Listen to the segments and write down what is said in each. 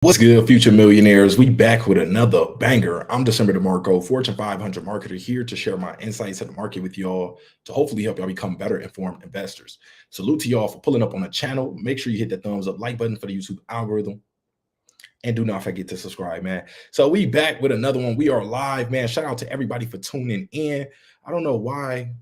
What's good, future millionaires? We back with another banger. I'm DecemberDeMarco, Fortune 500 marketer, here to share my insights in the market with y'all to hopefully help y'all become better informed investors. Salute to y'all for pulling up on the channel. Make sure you hit that thumbs up like button for the YouTube algorithm. And do not forget to subscribe, man. So we back with another one. We are live, man. Shout out to everybody for tuning in. I don't know why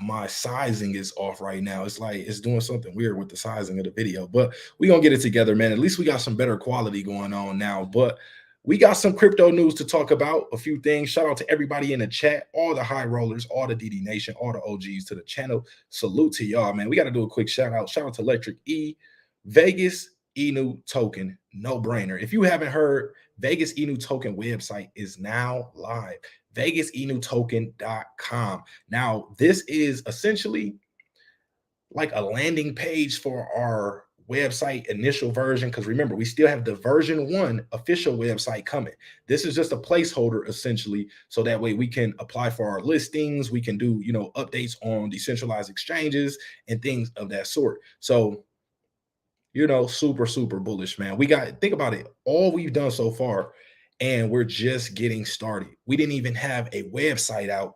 my sizing is off right now. It's like it's doing something weird with the sizing of the video, but we're gonna get it together, man. At least we got some better quality going on now. But we got some crypto news to talk about, a few things. Shout out to everybody in the chat, all the high rollers, all the DD Nation, all the OGs to the channel. Salute to y'all, man. We got to do a quick shout out. Shout out to Electric E, Vegas Inu token, no brainer. If you haven't heard, Vegas Inu token website is now live. vechain.com. Now, this is essentially like a landing page for our website initial version, because remember, we still have the version 1 official website coming. This is just a placeholder essentially, so that way we can apply for our listings, we can do updates on decentralized exchanges and things of that sort. So super bullish, man. Think about it, all we've done so far, and we're just getting started. We didn't even have a website out,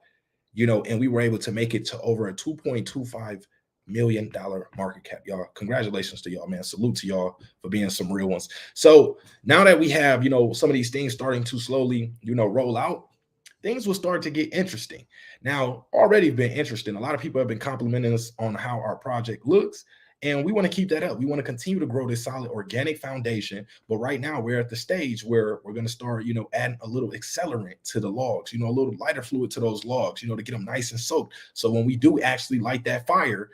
and we were able to make it to over a $2.25 million market cap, y'all. Congratulations to y'all, man. Salute to y'all for being some real ones. So now that we have, some of these things starting to slowly, roll out, things will start to get interesting. Now, already been interesting. A lot of people have been complimenting us on how our project looks, and we want to keep that up. We want to continue to grow this solid organic foundation. But right now we're at the stage where we're going to start, adding a little accelerant to the logs, a little lighter fluid to those logs, to get them nice and soaked. So when we do actually light that fire,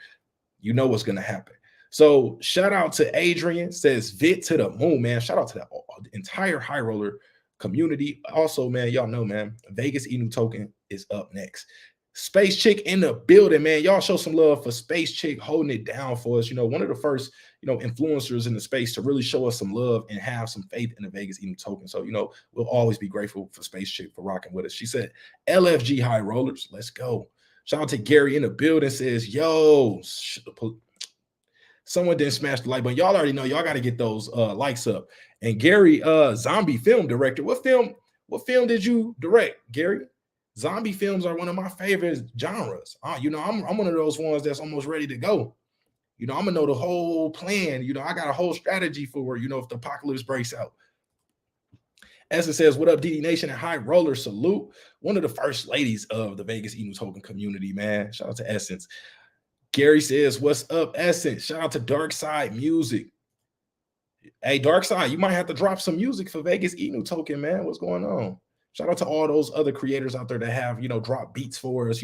what's going to happen. So shout out to Adrian, says Vit to the moon, man. Shout out to the entire high roller community. Also, man, y'all know, man, Vegas Inu token is up next. Space Chick in the building, man. Y'all show some love for Space Chick holding it down for us. One of the first, influencers in the space to really show us some love and have some faith in the Vegas Inu token. So, we'll always be grateful for Space Chick for rocking with us. She said, LFG high rollers, let's go. Shout out to Gary in the building, says, yo, someone didn't smash the like button. Y'all already know, y'all got to get those likes up. And Gary, zombie film director. What film did you direct, Gary? Zombie films are one of my favorite genres. I'm one of those ones that's almost ready to go. I'm gonna know the whole plan. I got a whole strategy for, if the apocalypse breaks out. Essence says, what up, DD Nation and high roller, salute. One of the first ladies of the Vegas Inu token community, man. Shout out to Essence. Gary says, what's up, Essence? Shout out to Dark Side Music. Hey, Dark Side, you might have to drop some music for Vegas Inu token, man. What's going on? Shout out to all those other creators out there that have, drop beats for us,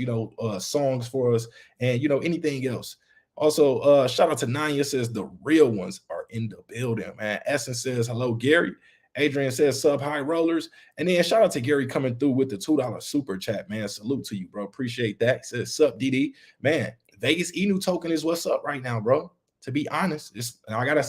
songs for us, and, anything else. Also, shout out to Nanya, says the real ones are in the building, man. Essence says, hello, Gary. Adrian says, sub high rollers. And then shout out to Gary coming through with the $2 super chat, man. Salute to you, bro. Appreciate that. He says, sup, DD. Man, Vegas Inu token is what's up right now, bro. To be honest, I got to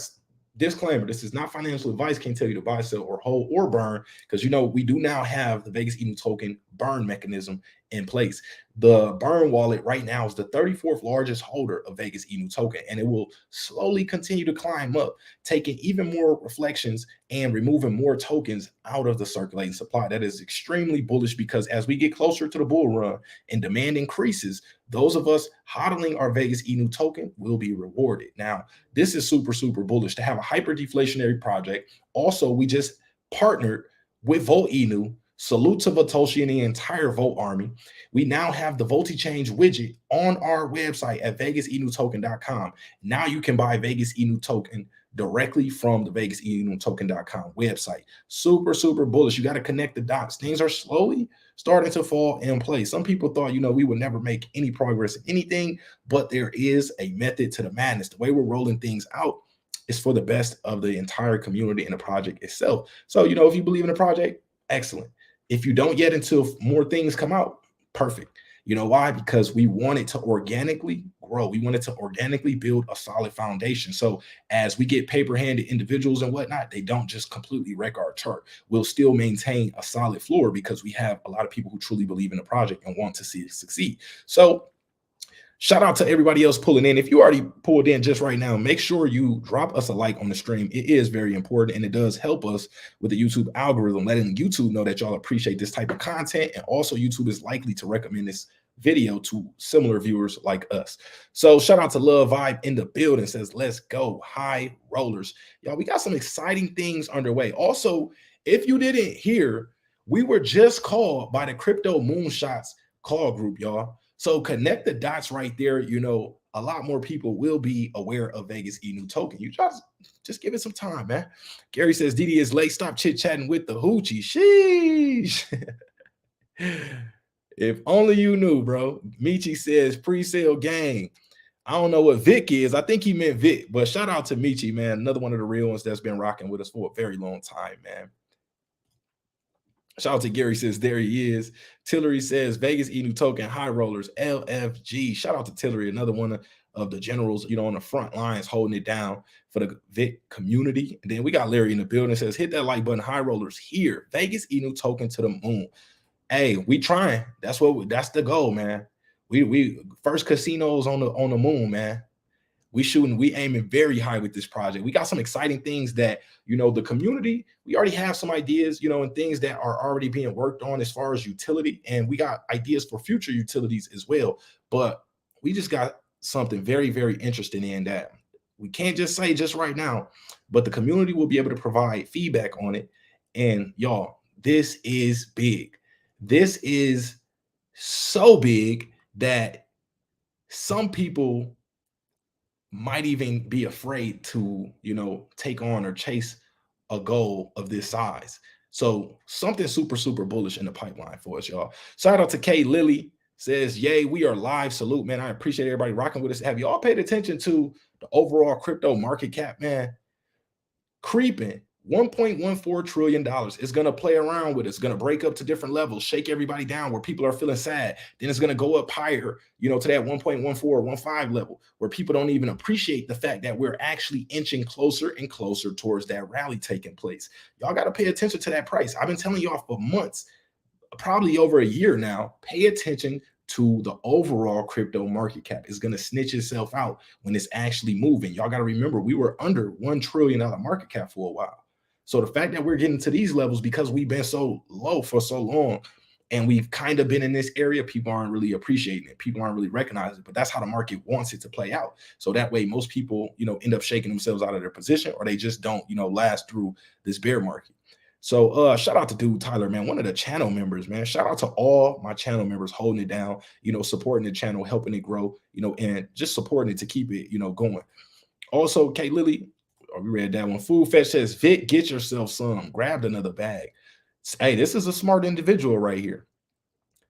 disclaimer, this is not financial advice. Can't tell you to buy, sell, or hold, or burn, because we do now have the Vegas Inu token burn mechanism in place. The burn wallet right now is the 34th largest holder of Vegas Inu token, and it will slowly continue to climb up, taking even more reflections and removing more tokens out of the circulating supply. That is extremely bullish, because as we get closer to the bull run and demand increases, those of us hodling our Vegas Inu token will be rewarded. Now, this is super bullish to have a hyper deflationary project. Also, we just partnered with Volt Inu. Salute to Vatoshi and the entire Volt army. We now have the VoltiChange widget on our website at vegasinuttoken.com. Now you can buy Vegas Inu token directly from the vegasinuttoken.com website. Super bullish. You got to connect the dots. Things are slowly starting to fall in place. Some people thought, we would never make any progress in anything, but there is a method to the madness. The way we're rolling things out is for the best of the entire community and the project itself. So, if you believe in the project, excellent. If you don't yet, until more things come out, perfect. Why? Because we want it to organically grow. We wanted to organically build a solid foundation. So as we get paper-handed individuals and whatnot, they don't just completely wreck our chart. We'll still maintain a solid floor because we have a lot of people who truly believe in the project and want to see it succeed. So Shout out to everybody else pulling in. If you already pulled in just right now, make sure you drop us a like on the stream. It is very important, and it does help us with the YouTube algorithm, letting YouTube know that y'all appreciate this type of content. And also, YouTube is likely to recommend this video to similar viewers like us. So shout out to Love Vibe in the building, says, let's go, high rollers. Y'all, we got some exciting things underway. Also, if you didn't hear, we were just called by the Crypto Moonshots call group, y'all. So connect the dots right there. You know, a lot more people will be aware of Vegas Inu token. You just give it some time, man. Gary says, Didi is late. Stop chit-chatting with the hoochie. Sheesh. If only you knew, bro. Michi says, pre-sale gang. I don't know what Vic is. I think he meant Vic, but shout out to Michi, man. Another one of the real ones that's been rocking with us for a very long time, man. Shout out to Gary, says there he is. Tillery says Vegas Inu token high rollers LFG. Shout out to Tillery, another one of the generals, you know, on the front lines holding it down for the Vic community. And then we got Larry in the building, says hit that like button, high rollers here. Vegas Inu token to the moon. Hey, we trying. That's the goal, man. We first casinos on the moon, man. We aiming very high with this project. We got some exciting things that, you know, the community, we already have some ideas, you know, and things that are already being worked on as far as utility. And we got ideas for future utilities as well. But we just got something very, very interesting in that we can't just say just right now, but the community will be able to provide feedback on it. And y'all, this is big. This is so big that some people might even be afraid to, you know, take on or chase a goal of this size. So something super, super bullish in the pipeline for us, y'all. Shout out to Kay Lily, says, yay, we are live. Salute, man. I appreciate everybody rocking with us. Have you all paid attention to the overall crypto market cap, man? Creeping. $1.14 trillion. It's going to play around with it. It's going to break up to different levels, shake everybody down where people are feeling sad. Then it's going to go up higher, you know, to that 1.14, 15 level where people don't even appreciate the fact that we're actually inching closer and closer towards that rally taking place. Y'all got to pay attention to that price. I've been telling y'all for months, probably over a year now, pay attention to the overall crypto market cap. Is going to snitch itself out when it's actually moving. Y'all got to remember, we were under $1 trillion market cap for a while. So the fact that we're getting to these levels because we've been so low for so long and we've kind of been in this area, people aren't really appreciating it. People aren't really recognizing it, but that's how the market wants it to play out. So that way, most people, you know, end up shaking themselves out of their position, or they just don't, you know, last through this bear market. So shout out to dude Tyler, man, one of the channel members, man. Shout out to all my channel members holding it down, you know, supporting the channel, helping it grow, you know, and just supporting it to keep it, you know, going. Also, Kay Lily, we read that one. Food Fetch says, Vic, get yourself some. Grabbed another bag. Hey, this is a smart individual right here.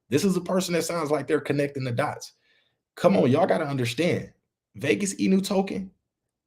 This is a person that sounds like they're connecting the dots. Come on, y'all got to understand. Vegas Inu token,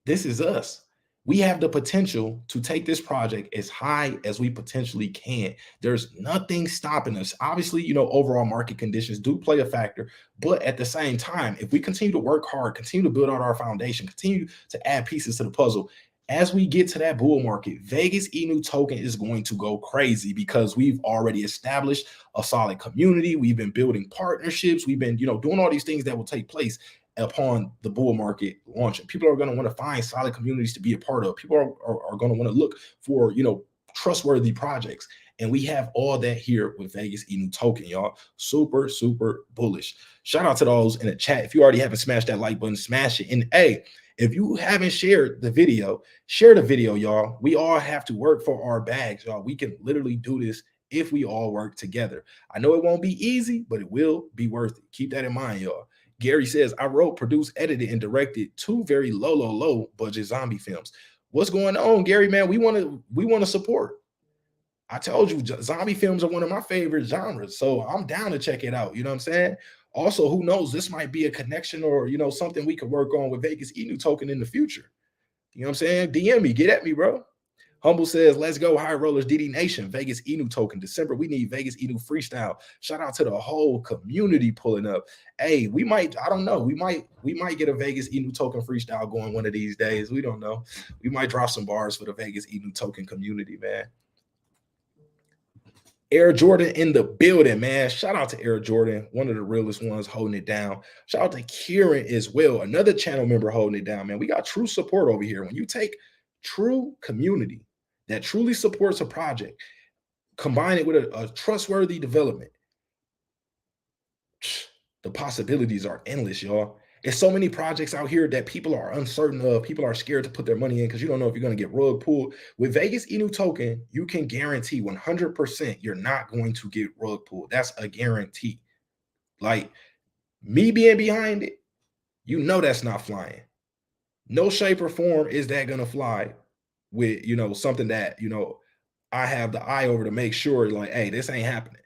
this is us. We have the potential to take this project as high as we potentially can. There's nothing stopping us. Obviously, you know, overall market conditions do play a factor, but at the same time, if we continue to work hard, continue to build out our foundation, continue to add pieces to the puzzle, as we get to that bull market, Vegas Inu token is going to go crazy because we've already established a solid community. We've been building partnerships. We've been, you know, doing all these things that will take place upon the bull market launching. People are going to want to find solid communities to be a part of. People are going to want to look for, you know, trustworthy projects. And we have all that here with Vegas Inu token, y'all. Super, super bullish. Shout out to those in the chat. If you already haven't smashed that like button, smash it. And hey, if you haven't shared the video, share the video, y'all. We all have to work for our bags, y'all. We can literally do this if we all work together. I know it won't be easy, but it will be worth it. Keep that in mind, y'all. Gary says, I wrote, produced, edited, and directed 2 very low budget zombie films. What's going on, Gary, man? We want to support. I told you, zombie films are one of my favorite genres, so I'm down to check it out. You know what I'm saying? Also, who knows? This might be a connection or, you know, something we could work on with Vegas Inu token in the future. You know what I'm saying? DM me, get at me, bro. Humble says, let's go, high rollers, DD Nation, Vegas Inu token. December, we need Vegas Inu freestyle. Shout out to the whole community pulling up. Hey, we might, I don't know, we might get a Vegas Inu token freestyle going one of these days. We don't know. We might drop some bars for the Vegas Inu token community, man. Air Jordan in the building, man. Shout out to Air Jordan, one of the realest ones holding it down. Shout out to Kieran as well, another channel member holding it down, man. We got true support over here. When you take true community that truly supports a project, combine it with a trustworthy development, the possibilities are endless, y'all. There's so many projects out here that people are uncertain of. People are scared to put their money in because you don't know if you're going to get rug pulled. With Vegas Inu token, you can guarantee 100% you're not going to get rug pulled. That's a guarantee. Like me being behind it, you know that's not flying. No shape or form is that going to fly with, something that, I have the eye over to make sure like, hey, this ain't happening.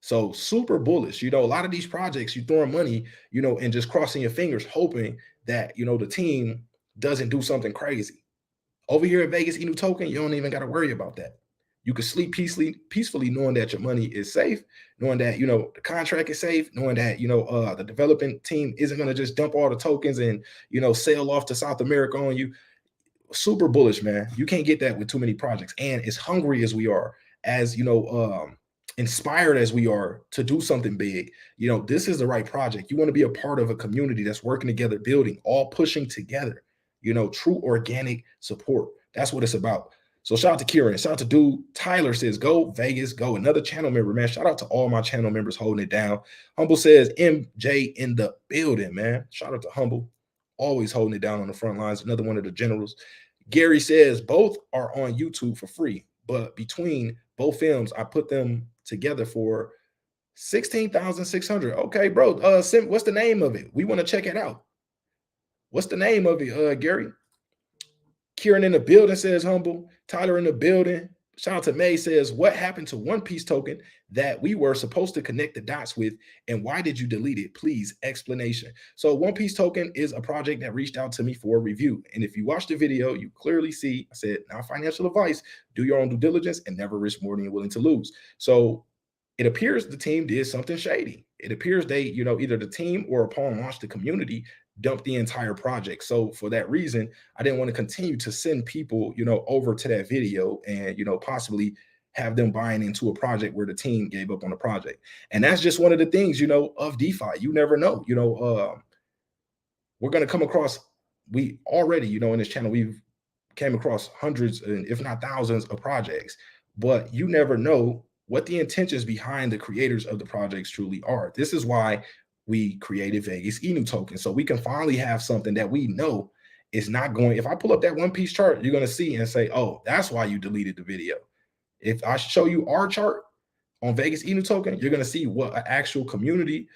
So super bullish. A lot of these projects, you throwing money, and just crossing your fingers, hoping that, the team doesn't do something crazy. Over here at Vegas Inu token, you don't even got to worry about that. You can sleep peacefully knowing that your money is safe, knowing that, the contract is safe, knowing that, the developing team isn't going to just dump all the tokens and, sail off to South America on you. Super bullish, man. You can't get that with too many projects. And as hungry as we are, as, inspired as we are to do something big, this is the right project. You want to be a part of a community that's working together, building, all pushing together, true organic support. That's what it's about. So shout out to Kieran, shout out to dude. Tyler says, go Vegas, go. Another channel member, man. Shout out to all my channel members holding it down. Humble says, MJ in the building, man. Shout out to Humble, always holding it down on the front lines. Another one of the generals. Gary says, both are on YouTube for free, but between both films, I put them together for 16,600. Okay, bro. What's the name of it? We want to check it out. What's the name of it, Gary? Kieran in the building says humble. Tyler in the building. Shout out to May says, what happened to One Piece token that we were supposed to connect the dots with, and why did you delete it? Please, explanation. So One Piece token is a project that reached out to me for a review. And if you watch the video, you clearly see, I said, not financial advice, do your own due diligence and never risk more than you're willing to lose. So it appears the team did something shady. It appears they, either the team or upon launch the community dumped the entire project. So for that reason, I didn't want to continue to send people, over to that video and, possibly have them buying into a project where the team gave up on the project. And that's just one of the things, of DeFi. You never know, we're going to come across, we already, in this channel, we've came across hundreds and if not thousands of projects, but you never know what the intentions behind the creators of the projects truly are. This is why we created Vegas Inu token. So we can finally have something that we know is not going. If I pull up that One Piece chart, you're going to see and say, oh, that's why you deleted the video. If I show you our chart on Vegas Inu token, you're going to see what an actual community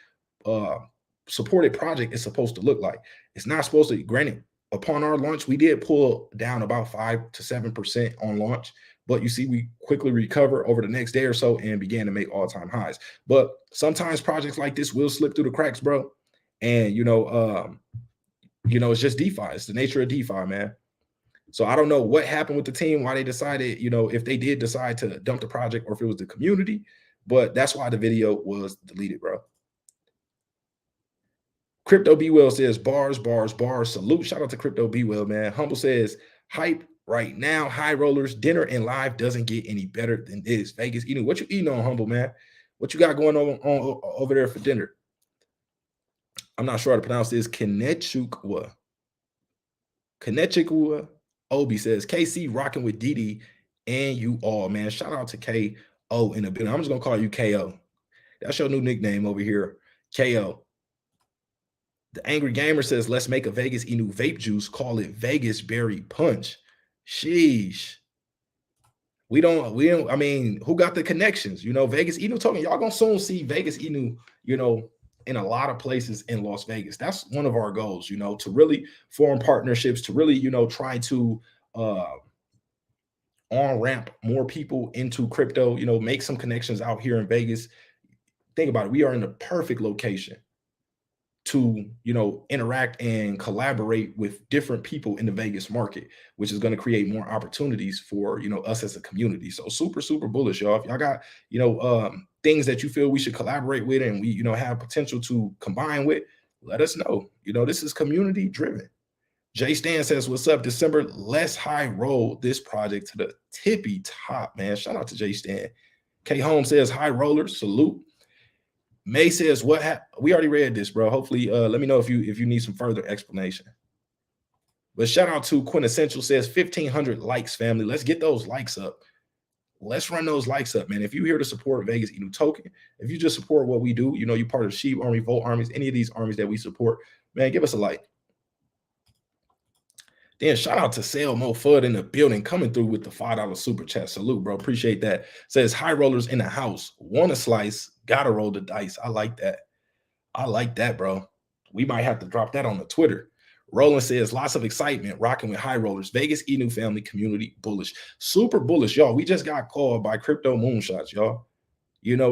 supported project is supposed to look like. It's not supposed to, granted, upon our launch, we did pull down about 5 to 7% on launch. But you see, we quickly recover over the next day or so and began to make all-time highs. But sometimes projects like this will slip through the cracks, bro. And, it's just DeFi. It's the nature of DeFi, man. So I don't know what happened with the team, why they decided, if they did decide to dump the project or if it was the community. But that's why the video was deleted, bro. Crypto B Well says, bars, bars, bars. Salute. Shout out to Crypto B Well, man. Humble says, hype right now, high rollers, dinner and live doesn't get any better than this. Vegas Inu. What you eating on, Humble, man? What you got going on over there for dinner? I'm not sure how to pronounce this. Kenechukwa. Obi says, KC rocking with Didi and you all, man. Shout out to KO in the building. I'm just going to call you KO. That's your new nickname over here, KO. The Angry Gamer says, let's make a Vegas Inu vape juice. Call it Vegas Berry Punch. Sheesh. We don't, I mean, who got the connections? Vegas Inu token, y'all gonna soon see Vegas Inu, in a lot of places in Las Vegas. That's one of our goals, to really form partnerships, to really, try to on-ramp more people into crypto, make some connections out here in Vegas. Think about it. We are in the perfect location to, interact and collaborate with different people in the Vegas market, which is going to create more opportunities for, us as a community. So super, super bullish, y'all. If y'all got, things that you feel we should collaborate with and we, have potential to combine with, let us know. This is community driven. Jay Stan says, what's up, December? Let's high roll this project to the tippy top, man. Shout out to Jay Stan. K Home says, hi rollers, salute. May says, what we already read this, bro. Hopefully, let me know if you need some further explanation. But shout out to Quintessential says 1,500 likes, family. Let's get those likes up. Let's run those likes up, man. If you're here to support Vegas Inu token, if you just support what we do, you're part of Shib Army, Volt Armies, any of these armies that we support, man, give us a like. Then shout out to Sale Mo Fudd in the building, coming through with the $5 super chat. Salute, bro. Appreciate that. Says, high rollers in the house. Want a slice, gotta roll the dice. I like that. I like that, bro. We might have to drop that on the Twitter. Roland says, lots of excitement, rocking with high rollers. Vegas Inu family community bullish. Super bullish, y'all. We just got called by crypto moonshots, y'all.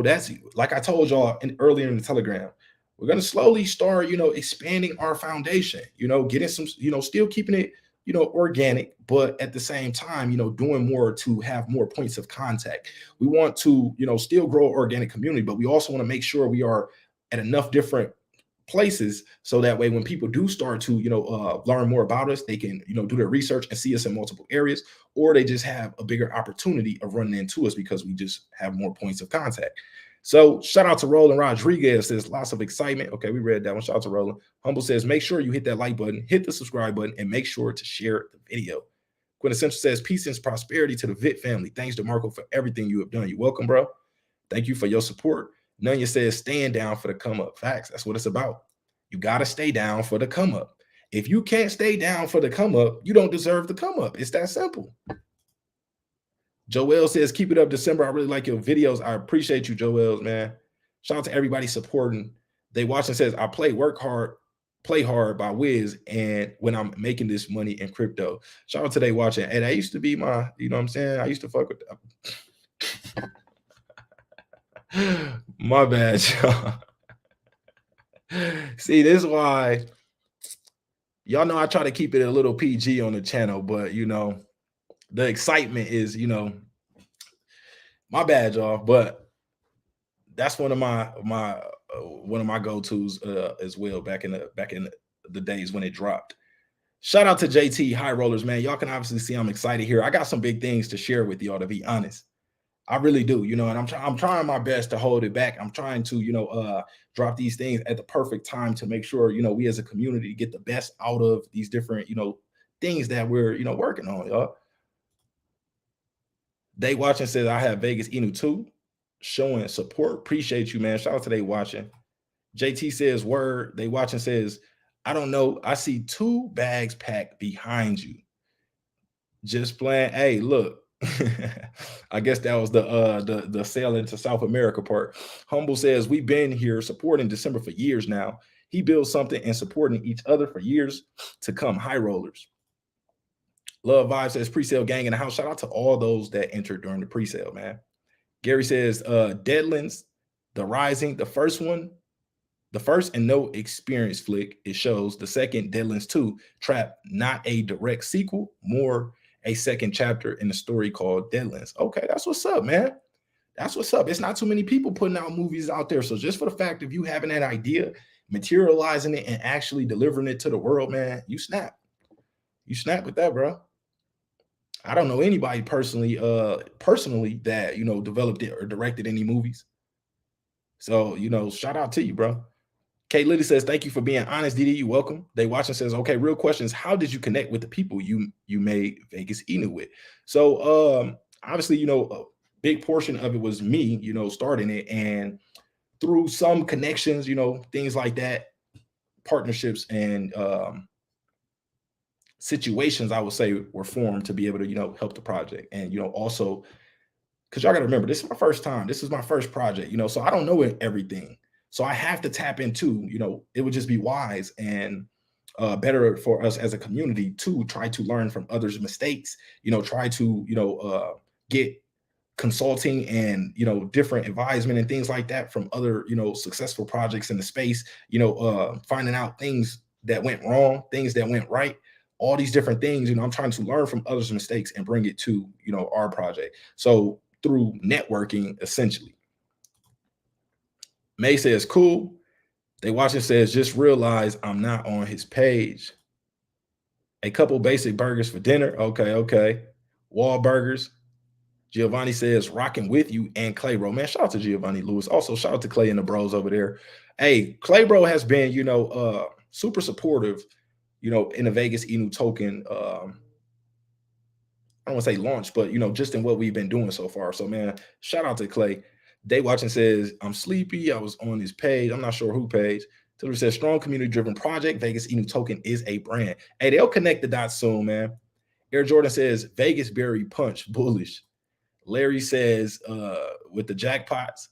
That's like I told y'all earlier in the Telegram. We're going to slowly start, expanding our foundation, getting some, still keeping it, organic, but at the same time, doing more to have more points of contact. We want to, still grow organic community, but we also want to make sure we are at enough different places so that way when people do start to learn more about us, they can do their research and see us in multiple areas, or they just have a bigger opportunity of running into us because we just have more points of contact. So shout out to Roland Rodriguez, says lots of excitement. Okay, we read that one. Shout out to Roland. Humble says, make sure you hit that like button, hit the subscribe button, and make sure to share the video. Quintessential says, peace and prosperity to the VIT family. Thanks to Marco for everything you have done. You're welcome, bro. Thank you for your support. Nunya says, staying down for the come up. Facts. That's what it's about. You got to stay down for the come up. If you can't stay down for the come up, you don't deserve the come up. It's that simple. Joel says, keep it up, December. I really like your videos. I appreciate you, Joel, man. Shout out to everybody supporting. They watching says, I play Play Hard by Wiz, and when I'm making this money in crypto. Shout out to they watching. And that used to be my, you know what I'm saying? I used to fuck with them. My bad, y'all. See, this is why y'all know I try to keep it a little PG on the channel, but the excitement is, my bad, y'all. But that's one of my go-tos as well back in the days when it dropped. Shout out to JT High Rollers, man. Y'all can obviously see I'm excited here. I got some big things to share with y'all, to be honest. I really do, and I'm trying my best to hold it back. I'm trying to, drop these things at the perfect time to make sure, we as a community get the best out of these different, things that we're, working on, y'all. They watching says, I have Vegas Inu too, showing support. Appreciate you, man. Shout out to they watching. JT says, word. They watching says, I don't know. I see 2 bags packed behind you. Just playing. Hey, look. I guess that was the sail into South America part. Humble says, we've been here supporting December for years now. He builds something and supporting each other for years to come. High rollers. Love Vibe says, pre-sale gang in the house. Shout out to all those that entered during the pre-sale, man. Gary says, Deadlands, The Rising, the first and no experience flick. It shows the second, Deadlands 2, Trap, not a direct sequel, more a second chapter in the story called Deadlands. Okay, that's what's up, man. That's what's up. It's not too many people putting out movies out there. So just for the fact of you having that idea, materializing it, and actually delivering it to the world, man, you snap. You snap with that, bro. I don't know anybody personally that, developed it or directed any movies. So, shout out to you, bro. Kate Liddy says, thank you for being honest, DD. You welcome. They watching says, okay, real questions. How did you connect with the people you made Vegas Inu with? So obviously, a big portion of it was me, starting it. And through some connections, things like that, partnerships and situations, I would say, were formed to be able to, help the project. And, also, because y'all got to remember, this is my first time. This is my first project, so I don't know everything. So I have to tap into, it would just be wise and better for us as a community to try to learn from others' mistakes, try to, get consulting and, different advisement and things like that from other, successful projects in the space, finding out things that went wrong, things that went right, all these different things, I'm trying to learn from others' mistakes and bring it to, our project. So through networking, essentially. May says, cool. They watching says, just realize I'm not on his page. A couple basic burgers for dinner. Okay. Wahlburgers. Giovanni says, rocking with you and Clay Bro. Man, shout out to Giovanni Lewis. Also, shout out to Clay and the bros over there. Hey, Clay Bro has been, super supportive, in the Vegas Inu token. I don't want to say launch, but just in what we've been doing so far. So, man, shout out to Clay. Day Watching says, I'm sleepy. I was on his page. I'm not sure who page. Tiller says, strong community-driven project. Vegas Inu token is a brand. Hey, they'll connect the dots soon, man. Air Jordan says, Vegas Berry Punch, bullish. Larry says, with the jackpots.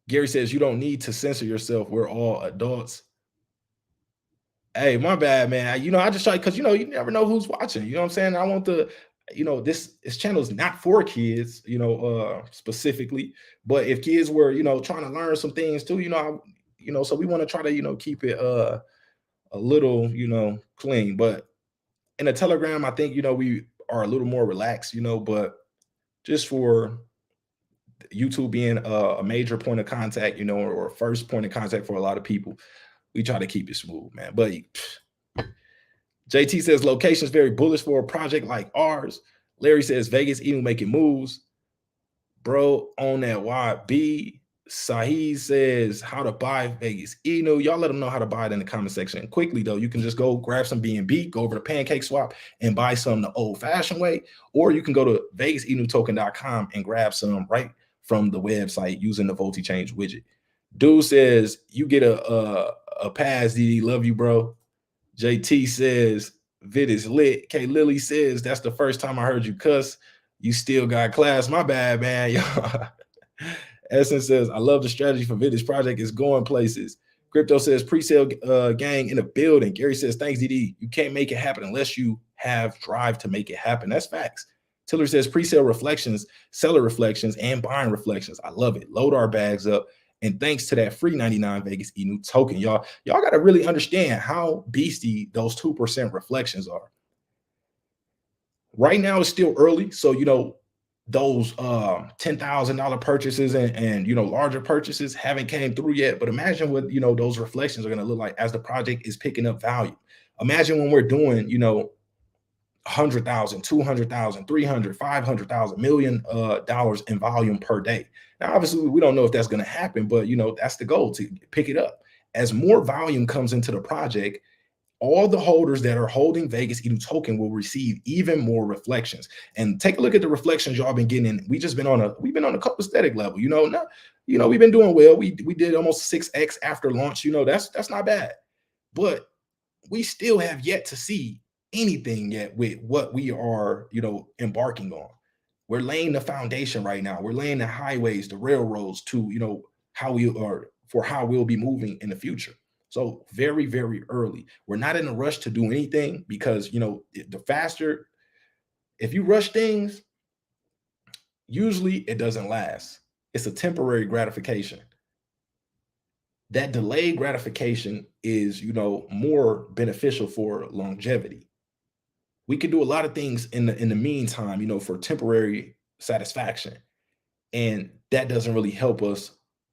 Gary says, you don't need to censor yourself. We're all adults. Hey, my bad, man. I just try, because, you never know who's watching. You know what I'm saying? I want the, this channel is not for kids, specifically. But if kids were, trying to learn some things too, so we want to try to, keep it a little, clean. But in a Telegram, I think, we are a little more relaxed, but just for YouTube being a major point of contact, or first point of contact for a lot of people, we try to keep it smooth, man. But JT says location is very bullish for a project like ours. Larry says Vegas Inu making moves. Bro, on that YB. Sahid says how to buy Vegas Inu. Y'all let them know how to buy it in the comment section. Quickly, though, you can just go grab some BNB, go over to pancakeswap and buy some the old-fashioned way, or you can go to vegasinewtoken.com and grab some right from the website using the VoltiChange widget. Dude says you get a pass, DD. Love you, bro. JT says vid is lit. K Lily says that's the first time I heard you cuss. You still got class. My bad, man. Essence says, I love the strategy for Vid's project. It's going places. Crypto says, pre-sale gang in the building. Gary says, thanks, DD. You can't make it happen unless you have drive to make it happen. That's facts. Tiller says, pre-sale reflections, seller reflections, and buying reflections. I love it. Load our bags up. And thanks to that free 99 Vegas Inu token, y'all got to really understand how beastie those 2% reflections are. Right now, it's still early. So, those $10,000 purchases and larger purchases haven't came through yet. But imagine what those reflections are going to look like as the project is picking up value. Imagine when we're doing 100,000, 200,000, 300, 500,000, $1 million in volume per day. Now, obviously, we don't know if that's going to happen, but that's the goal, to pick it up. As more volume comes into the project, all the holders that are holding Vegas Inu token will receive even more reflections. And take a look at the reflections y'all been getting. We've been on a copacetic level. We've been doing well. We did almost 6x after launch. That's not bad. But we still have yet to see anything yet with what we are, embarking on. We're laying the foundation right now. We're laying the highways, the railroads to, how we'll be moving in the future. So very, very early. We're not in a rush to do anything because, the faster, if you rush things, usually it doesn't last. It's a temporary gratification. That delayed gratification is, more beneficial for longevity. We can do a lot of things in the meantime, for temporary satisfaction. And that doesn't really help us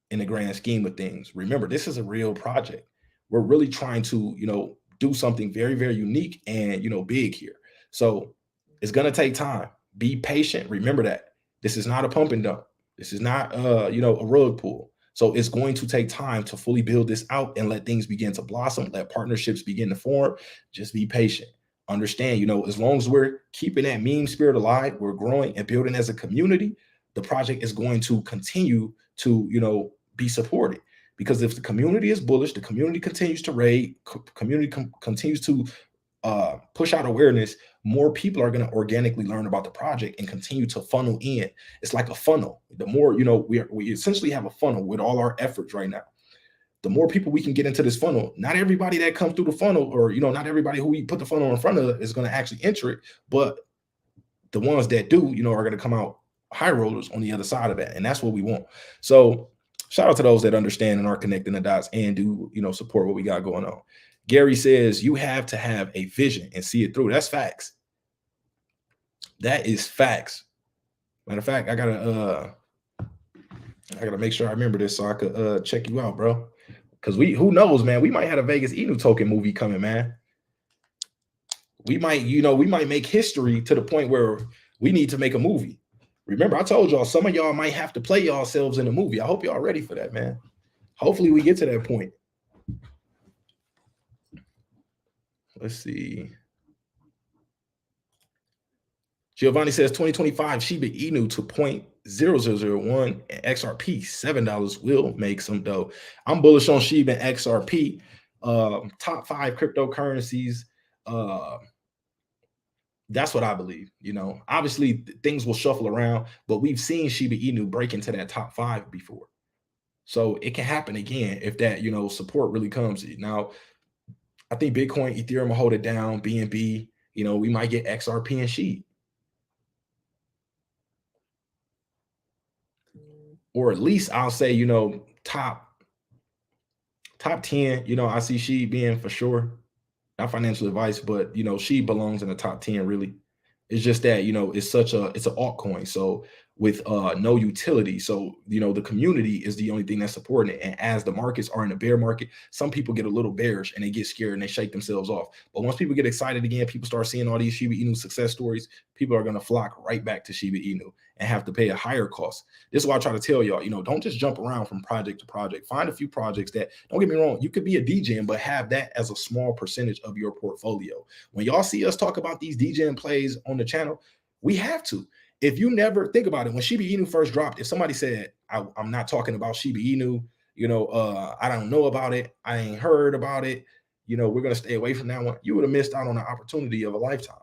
in the grand scheme of things. Remember, this is a real project. We're really trying to, do something very, very unique and, big here. So it's going to take time. Be patient. Remember that. This is not a pump and dump. This is not, a rug pull. So it's going to take time to fully build this out and let things begin to blossom, let partnerships begin to form. Just be patient. Understand, as long as we're keeping that meme spirit alive, we're growing and building as a community, the project is going to continue to, be supported. Because if the community is bullish, the community continues to raid, community continues to push out awareness, more people are going to organically learn about the project and continue to funnel in. It's like a funnel. The more, we essentially have a funnel with all our efforts right now. The more people we can get into this funnel, not everybody that comes through the funnel, or, not everybody who we put the funnel in front of is going to actually enter it. But the ones that do, are going to come out high rollers on the other side of that. And that's what we want. So shout out to those that understand and are connecting the dots and do, support what we got going on. Gary says you have to have a vision and see it through. That's facts. That is facts. Matter of fact, I gotta make sure I remember this so I could check you out, bro. Because who knows, man? We might have a Vegas Inu token movie coming, man. we might, we might make history to the point where we need to make a movie. Remember, I told y'all some of y'all might have to play yourselves in a movie. I hope y'all ready for that, man. Hopefully we get to that point. Let's see. Giovanni says 2025 Shiba Inu to 0.0001 and XRP $7 will make some dough. I'm bullish on Shiba and XRP. Top 5 cryptocurrencies. That's what I believe. Obviously things will shuffle around, but we've seen Shiba Inu break into that top 5 before. So it can happen again if that, support really comes. Now, I think Bitcoin, Ethereum will hold it down. BNB, we might get XRP and SHIB. Or at least I'll say, top 10, I see SHIB being for sure. Not financial advice, but SHIB belongs in the top 10 really. It's just that, it's an altcoin. So with no utility. So, the community is the only thing that's supporting it. And as the markets are in a bear market, some people get a little bearish and they get scared and they shake themselves off. But once people get excited again, people start seeing all these Shiba Inu success stories, people are going to flock right back to Shiba Inu and have to pay a higher cost. This is why I try to tell y'all, don't just jump around from project to project. Find a few projects that, don't get me wrong, you could be a DJ, but have that as a small percentage of your portfolio. When y'all see us talk about these DJ plays on the channel, we have to. If you never think about it, when Shiba Inu first dropped, if somebody said, I'm not talking about Shiba Inu, I don't know about it, I ain't heard about it, we're going to stay away from that one, you would have missed out on the opportunity of a lifetime.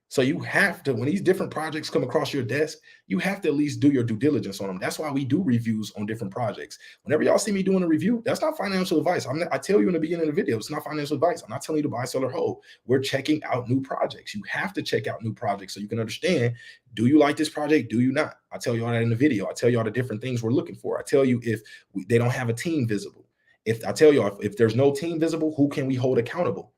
So you have to, when these different projects come across your desk, you have to at least do your due diligence on them. That's why we do reviews on different projects. Whenever y'all see me doing a review, that's not financial advice. I tell you in the beginning of the video, it's not financial advice. I'm not telling you to buy, sell, or hold. We're checking out new projects. You have to check out new projects so you can understand, do you like this project? Do you not? I tell you all that in the video. I tell you all the different things we're looking for. I tell you if they don't have a team visible. If I tell you if there's no team visible, who can we hold accountable?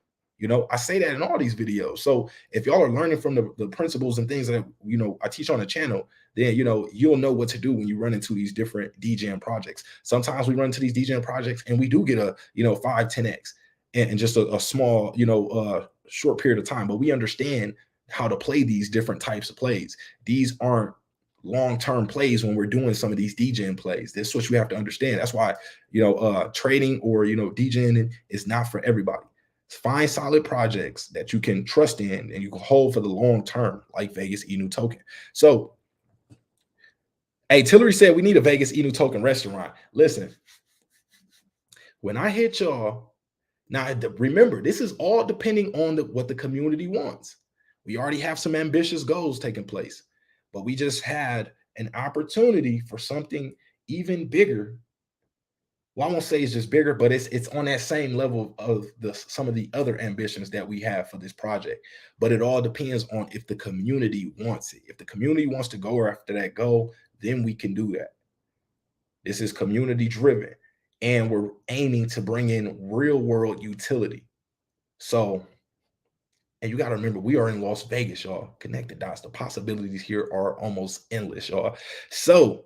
I say that in all these videos. So if y'all are learning from the principles and things that, I teach on the channel, then, you'll know what to do when you run into these different DJing projects. Sometimes we run into these DJing projects and we do get a, 5, 10X in just a small, short period of time, but we understand how to play these different types of plays. These aren't long-term plays when we're doing some of these DJing plays. That's what you have to understand. That's why, trading or, DJing is not for everybody. Find solid projects that you can trust in and you can hold for the long term, like Vegas Inu token. So, hey, Tillery said we need a Vegas Inu token restaurant. Listen, when I hit y'all, now remember, this is all depending on what the community wants. We already have some ambitious goals taking place, but we just had an opportunity for something even bigger. Well, I won't say it's just bigger, but it's on that same level of some of the other ambitions that we have for this project. But it all depends on if the community wants it. If the community wants to go after that goal, then we can do that. This is community driven, and we're aiming to bring in real world utility. So, and you got to remember, we are in Las Vegas, y'all. Connect the dots. The possibilities here are almost endless, y'all. So,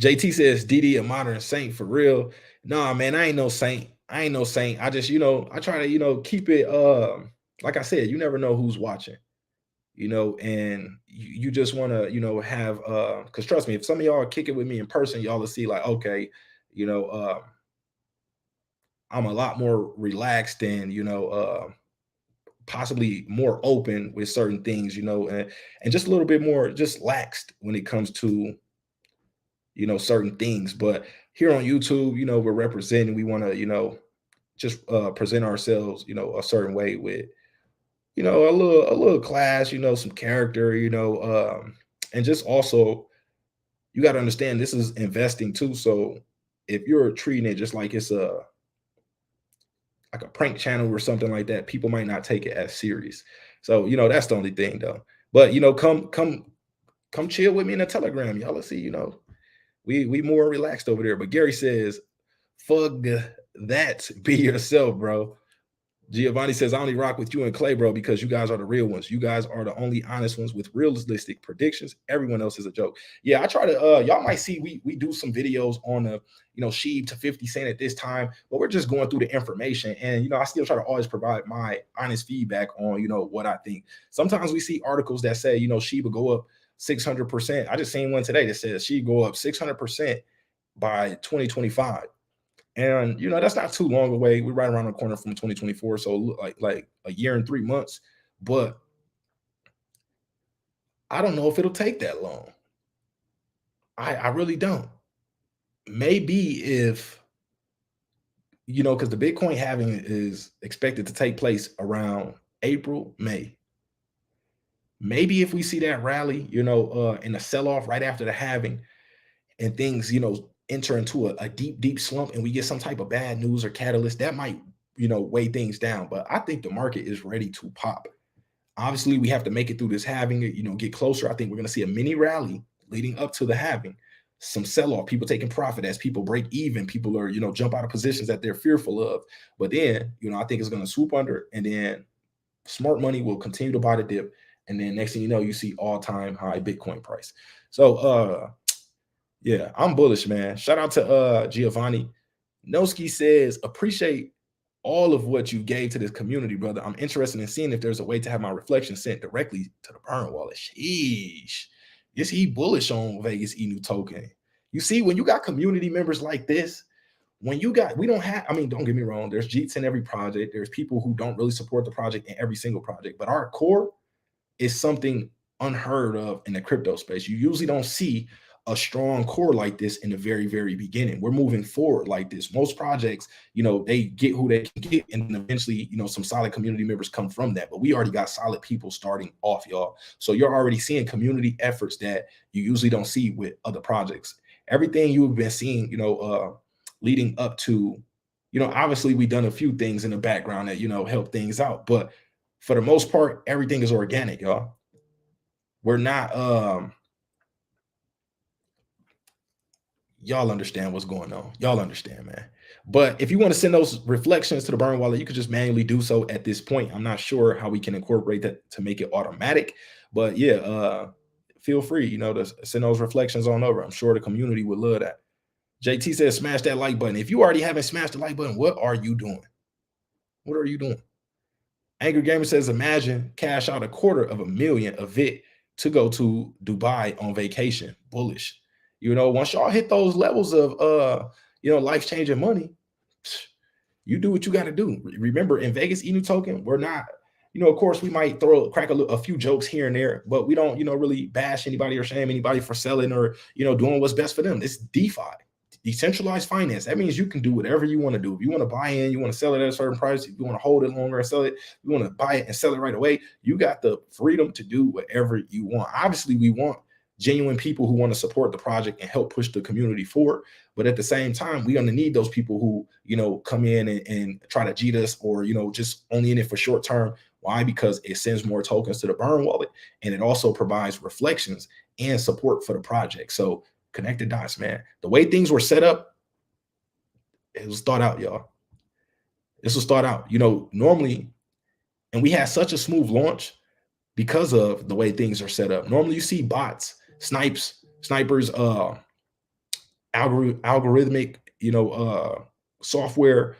JT says DD a modern saint for real. Nah, man, I ain't no saint. I just, I try to, keep it like I said, you never know who's watching, and you just want to, have because trust me, if some of y'all kick it with me in person, y'all will see like, okay, I'm a lot more relaxed and, possibly more open with certain things, and just a little bit more just laxed when it comes to certain things. But here on YouTube, we're representing, we want to, just present ourselves, a certain way with, a little class, some character, and just also, you got to understand this is investing too. So if you're treating it just like it's like a prank channel or something like that, people might not take it as serious. So, that's the only thing though. But, come chill with me in a Telegram. Y'all will see, we more relaxed over there. But Gary says, "Fuck that, be yourself, bro." Giovanni says, I only rock with you and Clay, bro, because you guys are the real ones. You guys are the only honest ones with realistic predictions. Everyone else is a joke. Yeah, I try to, y'all might see we do some videos on the, SHIB to 50 cent at this time, but we're just going through the information. And, I still try to always provide my honest feedback on, what I think. Sometimes we see articles that say, Shiba go up 600%. I just seen one today that says she go up 600% by 2025. And that's not too long away. We're right around the corner from 2024, so like a year and 3 months. But I don't know if it'll take that long. I really don't. Maybe if because the Bitcoin halving is expected to take place around April, May. Maybe if we see that rally, and a sell-off right after the halving, and things, enter into a deep, deep slump, and we get some type of bad news or catalyst, that might, weigh things down. But I think the market is ready to pop. Obviously, we have to make it through this halving, get closer. I think we're going to see a mini rally leading up to the halving, some sell-off, people taking profit as people break even, people are, jump out of positions that they're fearful of. But then, I think it's going to swoop under, and then smart money will continue to buy the dip. And then next thing you know, you see all-time high Bitcoin price. So, yeah, I'm bullish, man. Shout out to Giovanni. Noski says, appreciate all of what you gave to this community, brother. I'm interested in seeing if there's a way to have my reflection sent directly to the burn wallet. Sheesh. Is he bullish on Vegas Inu token? You see, when you got community members like this, we don't have, don't get me wrong, there's Jeets in every project. There's people who don't really support the project in every single project, but our core is something unheard of in the crypto space. You usually don't see a strong core like this in the very, very beginning. We're moving forward like this. Most projects, they get who they can get, and eventually, some solid community members come from that. But we already got solid people starting off, y'all. So you're already seeing community efforts that you usually don't see with other projects. Everything you've been seeing, leading up to, obviously we've done a few things in the background that, help things out. But for the most part, everything is organic, y'all. We're not, y'all understand what's going on. Y'all understand, man. But if you want to send those reflections to the burn wallet, you could just manually do so at this point. I'm not sure how we can incorporate that to make it automatic, but yeah, feel free, to send those reflections on over. I'm sure the community would love that. JT says, smash that like button. If you already haven't smashed the like button, what are you doing? What are you doing? Angry Gamer says, imagine cash out $250,000 of it to go to Dubai on vacation. Bullish. Once y'all hit those levels of life-changing money, you do what you got to do. Remember, in Vegas Inu token, we're not, of course, we might crack a few jokes here and there, but we don't, really bash anybody or shame anybody for selling or, doing what's best for them. It's DeFi, decentralized finance. That means you can do whatever you want to do. If you want to buy in, you want to sell it at a certain price, if you want to hold it longer and sell it, you want to buy it and sell it right away, you got the freedom to do whatever you want. Obviously, we want genuine people who want to support the project and help push the community forward. But at the same time, we're going to need those people who, come in and try to cheat us or, just only in it for short term. Why? Because it sends more tokens to the burn wallet, and it also provides reflections and support for the project. So connect the dots, man. The way things were set up, it was thought out, y'all. This was thought out, normally, and we had such a smooth launch because of the way things are set up. Normally you see bots, snipers, algorithmic, software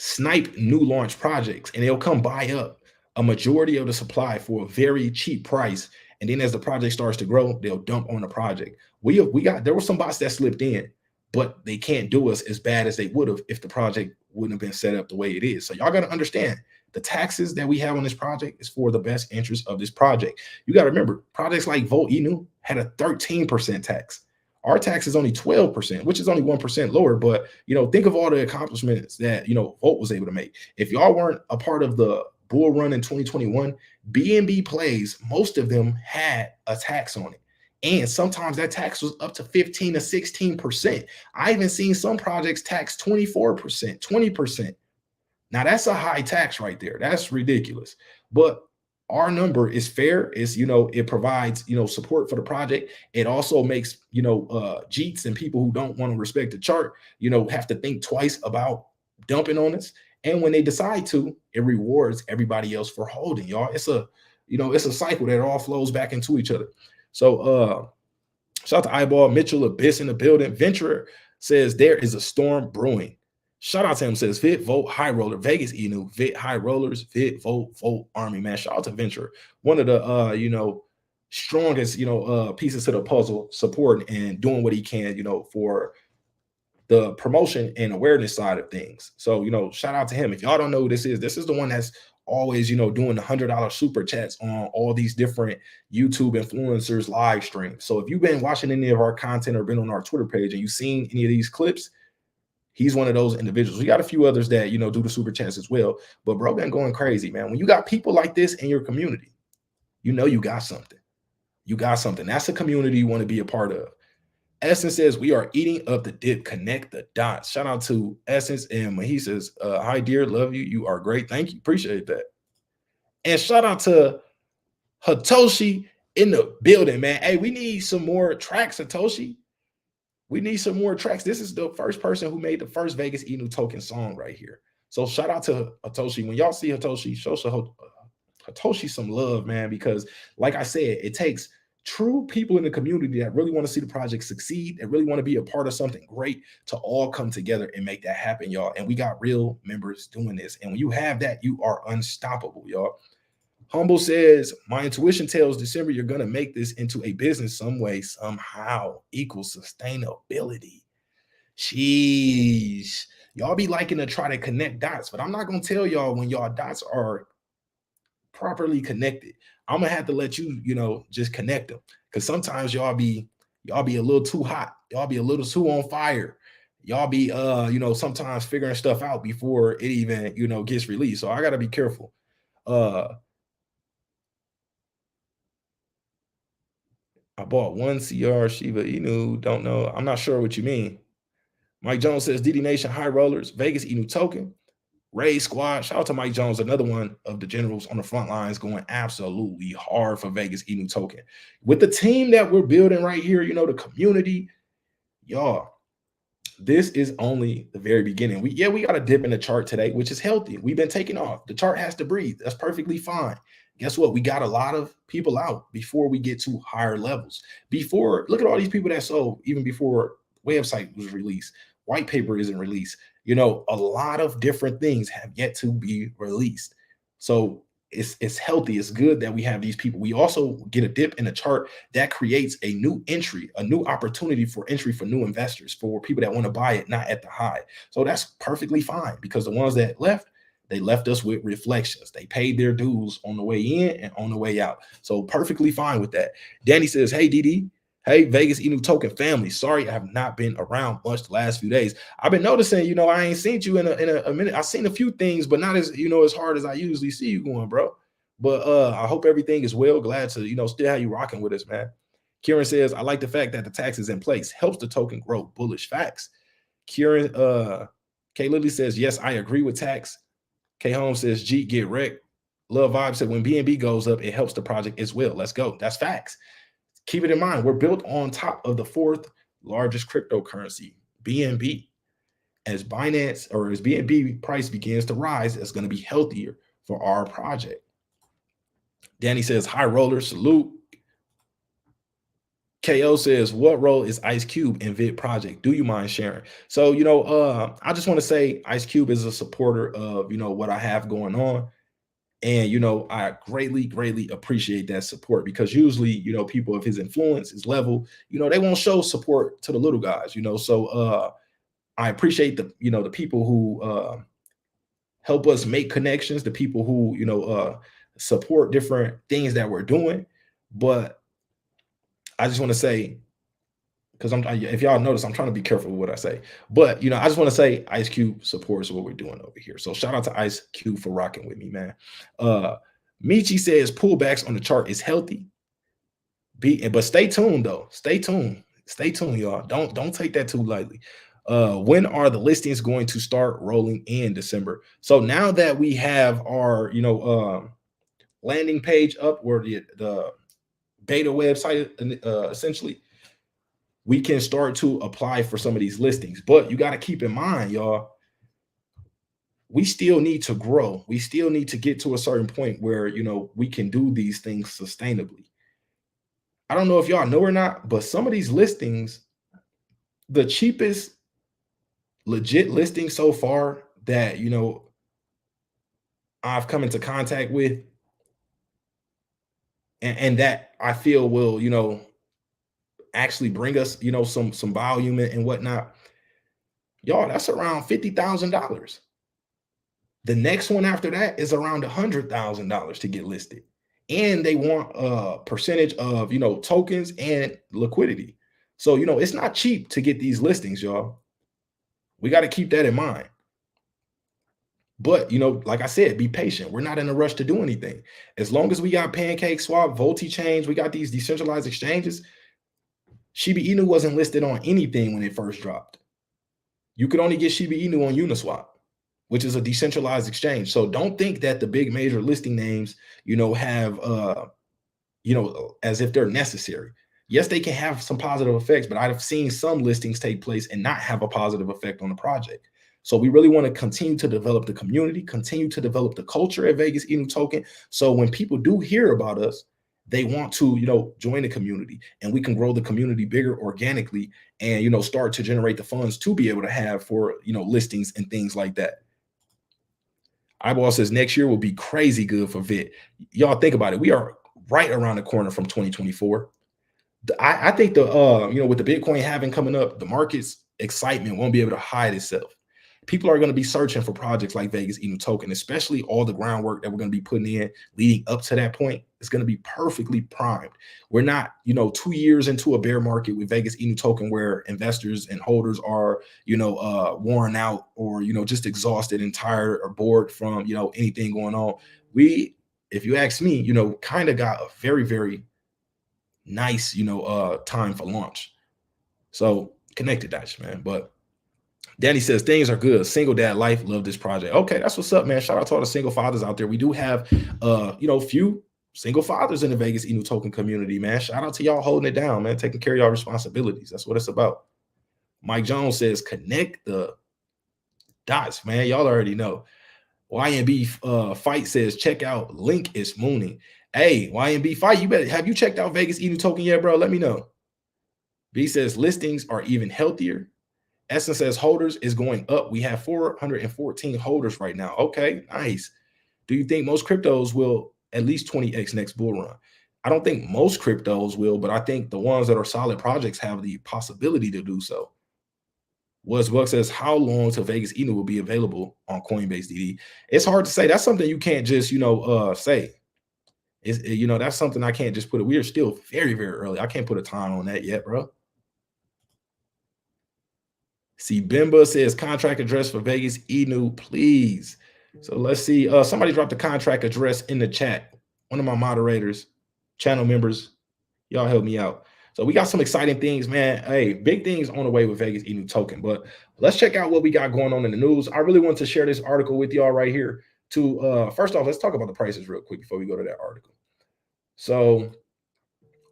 snipe new launch projects, and they'll come buy up a majority of the supply for a very cheap price. And then as the project starts to grow, they'll dump on the project. There were some bots that slipped in, but they can't do us as bad as they would have if the project wouldn't have been set up the way it is. So y'all got to understand, the taxes that we have on this project is for the best interest of this project. You got to remember, projects like Inu had a 13% tax. Our tax is only 12%, which is only 1% lower. But, think of all the accomplishments that, Volt was able to make. If y'all weren't a part of the bull run in 2021, BNB plays, most of them had a tax on it. And sometimes that tax was up to 15 to 16%. I even seen some projects tax 24%, 20%. Now that's a high tax right there. That's ridiculous. But our number is fair. It provides, support for the project. It also makes, Jeets and people who don't want to respect the chart, have to think twice about dumping on us. And when they decide to, it rewards everybody else for holding, y'all. It's a, it's a cycle that all flows back into each other. So shout out to Eyeball, Mitchell Abyss in the building. Venturer says there is a storm brewing. Shout out to him, says Vit, Vote, High Roller, Vegas Inu, Vit, High Rollers, Vit, Vote, Army, man. Shout out to Venturer. One of the strongest, pieces to the puzzle, supporting and doing what he can, for the promotion and awareness side of things. So, shout out to him. If y'all don't know who this is the one that's always, doing the $100 super chats on all these different YouTube influencers live streams. So if you've been watching any of our content or been on our Twitter page and you've seen any of these clips, he's one of those individuals. We got a few others that, do the super chats as well. But bro, been going crazy, man. When you got people like this in your community, you got something. You got something. That's a community you want to be a part of. Essence says, we are eating up the dip. Connect the dots. Shout out to Essence. And when he says, hi, dear, love you. You are great. Thank you. Appreciate that. And shout out to Hatoshi in the building, man. Hey, we need some more tracks, Hatoshi. We need some more tracks. This is the first person who made the first Vegas Inu token song right here. So shout out to Hatoshi. When y'all see Hatoshi, show Hatoshi some love, man, because like I said, it takes true people in the community that really want to see the project succeed, that really want to be a part of something great, to all come together and make that happen, y'all. And we got real members doing this. And when you have that, you are unstoppable, y'all. Humble says, my intuition tells December you're going to make this into a business some way, somehow. Equals sustainability. Sheesh. Y'all be liking to try to connect dots, but I'm not going to tell y'all when y'all dots are properly connected. I'm going to have to let you, just connect them. Because sometimes y'all be a little too hot. Y'all be a little too on fire. Y'all be, sometimes figuring stuff out before it even, gets released. So I got to be careful. I bought one CR Shiba Inu. Don't know. I'm not sure what you mean. Mike Jones says, DD Nation, High Rollers, Vegas Inu token. Ray Squad. Shout out to Mike Jones, another one of the generals on the front lines going absolutely hard for Vegas Inu token. With the team that we're building right here, the community, y'all, this is only the very beginning. We got a dip in the chart today, which is healthy. We've been taking off. The chart has to breathe. That's perfectly fine. Guess what? We got a lot of people out before we get to higher levels. Look at all these people that sold even before website was released. White paper isn't released. A lot of different things have yet to be released. So it's healthy. It's good that we have these people. We also get a dip in the chart that creates a new entry, a new opportunity for entry for new investors, for people that want to buy it, not at the high. So that's perfectly fine, because the ones that left, they left us with reflections. They paid their dues on the way in and on the way out. So perfectly fine with that. Danny says, hey, DD. Hey, Vegas Inu token family. Sorry, I have not been around much the last few days. I've been noticing, I ain't seen you in a minute. I've seen a few things, but not as, as hard as I usually see you going, bro. But I hope everything is well. Glad to, still have you rocking with us, man. Kieran says, I like the fact that the tax is in place. Helps the token grow. Bullish facts. Kieran, K Lily says, yes, I agree with tax. K Holmes says, G, get wrecked. Love Vibe said, when BNB goes up, it helps the project as well. Let's go. That's facts. Keep it in mind, we're built on top of the fourth largest cryptocurrency, BNB. As BNB price begins to rise, it's going to be healthier for our project. Danny says, high roller, salute. KO says, what role is Ice Cube in Vid project? Do you mind sharing? So, I just want to say Ice Cube is a supporter of, what I have going on. And, I greatly appreciate that support, because usually, people of his influence, his level, they won't show support to the little guys, So I appreciate the people who help us make connections, the people who, support different things that we're doing. But I just want to say, because if y'all notice, I'm trying to be careful with what I say. But, I just want to say Ice Cube supports what we're doing over here. So shout out to Ice Cube for rocking with me, man. Michi says pullbacks on the chart is healthy. But stay tuned, though. Stay tuned, y'all. Don't take that too lightly. When are the listings going to start rolling in December? So now that we have our, landing page up, or the beta website, essentially, we can start to apply for some of these listings. But you got to keep in mind, y'all, we still need to grow. We still need to get to a certain point where, you know, we can do these things sustainably. I don't know if y'all know or not, but some of these listings, the cheapest legit listing so far that, you know, I've come into contact with, and that I feel will, you know, actually bring us, you know, some volume and whatnot. Y'all, that's around $50,000. The next one after that is around $100,000 to get listed. And they want a percentage of, you know, tokens and liquidity. So, you know, it's not cheap to get these listings, y'all. We got to keep that in mind. But, you know, like I said, be patient. We're not in a rush to do anything. As long as we got pancakeswap, vechain, we got these decentralized exchanges. Shiba Inu wasn't listed on anything when it first dropped. You could only get Shiba Inu on Uniswap, which is a decentralized exchange. So don't think that the big major listing names, you know, have, you know, as if they're necessary. Yes, they can have some positive effects, but I've seen some listings take place and not have a positive effect on the project. So we really want to continue to develop the community, continue to develop the culture at Vegas Inu Token. So when people do hear about us, they want to, you know, join the community, and we can grow the community bigger organically and, you know, start to generate the funds to be able to have for, you know, listings and things like that. Eyeball says next year will be crazy good for VIT. Y'all think about it. We are right around the corner from 2024. I think the, you know, with the Bitcoin halving coming up, the market's excitement won't be able to hide itself. People are going to be searching for projects like Vegas Inu Token, especially all the groundwork that we're going to be putting in leading up to that point. It's going to be perfectly primed. We're not, you know, 2 years into a bear market with Vegas Inu Token where investors and holders are, you know, worn out or, you know, just exhausted and tired or bored from, you know, anything going on. We, if you ask me, you know, kind of got a very, very nice, you know, time for launch. So connected dots, man. But Danny says things are good. Single dad life. Love this project. Okay, that's what's up, man. Shout out to all the single fathers out there. We do have, you know, few single fathers in the Vegas Inu Token community, man. Shout out to y'all holding it down, man. Taking care of y'all responsibilities. That's what it's about. Mike Jones says connect the dots, man. Y'all already know. YNB Fight says check out link is mooning. Hey, YNB Fight, you better have you checked out Vegas Inu Token yet, bro? Let me know. B says listings are even healthier. Essence says holders is going up. We have 414 holders right now. Okay, nice. Do you think most cryptos will at least 20x next bull run? I don't think most cryptos will, but I think the ones that are solid projects have the possibility to do so. Wes Buck says, how long till Vegas Inu will be available on Coinbase DD? It's hard to say. That's something you can't just, you know, say. It's, you know, that's something I can't just put it. We are still very, very early. I can't put a time on that yet, bro. See, Bimba says contract address for Vegas Inu, please. So let's see. Somebody dropped the contract address in the chat. One of my moderators, channel members, y'all help me out. So we got some exciting things, man. Hey, big things on the way with Vegas Inu Token. But let's check out what we got going on in the news. I really want to share this article with y'all right here. To first off, let's talk about the prices real quick before we go to that article. So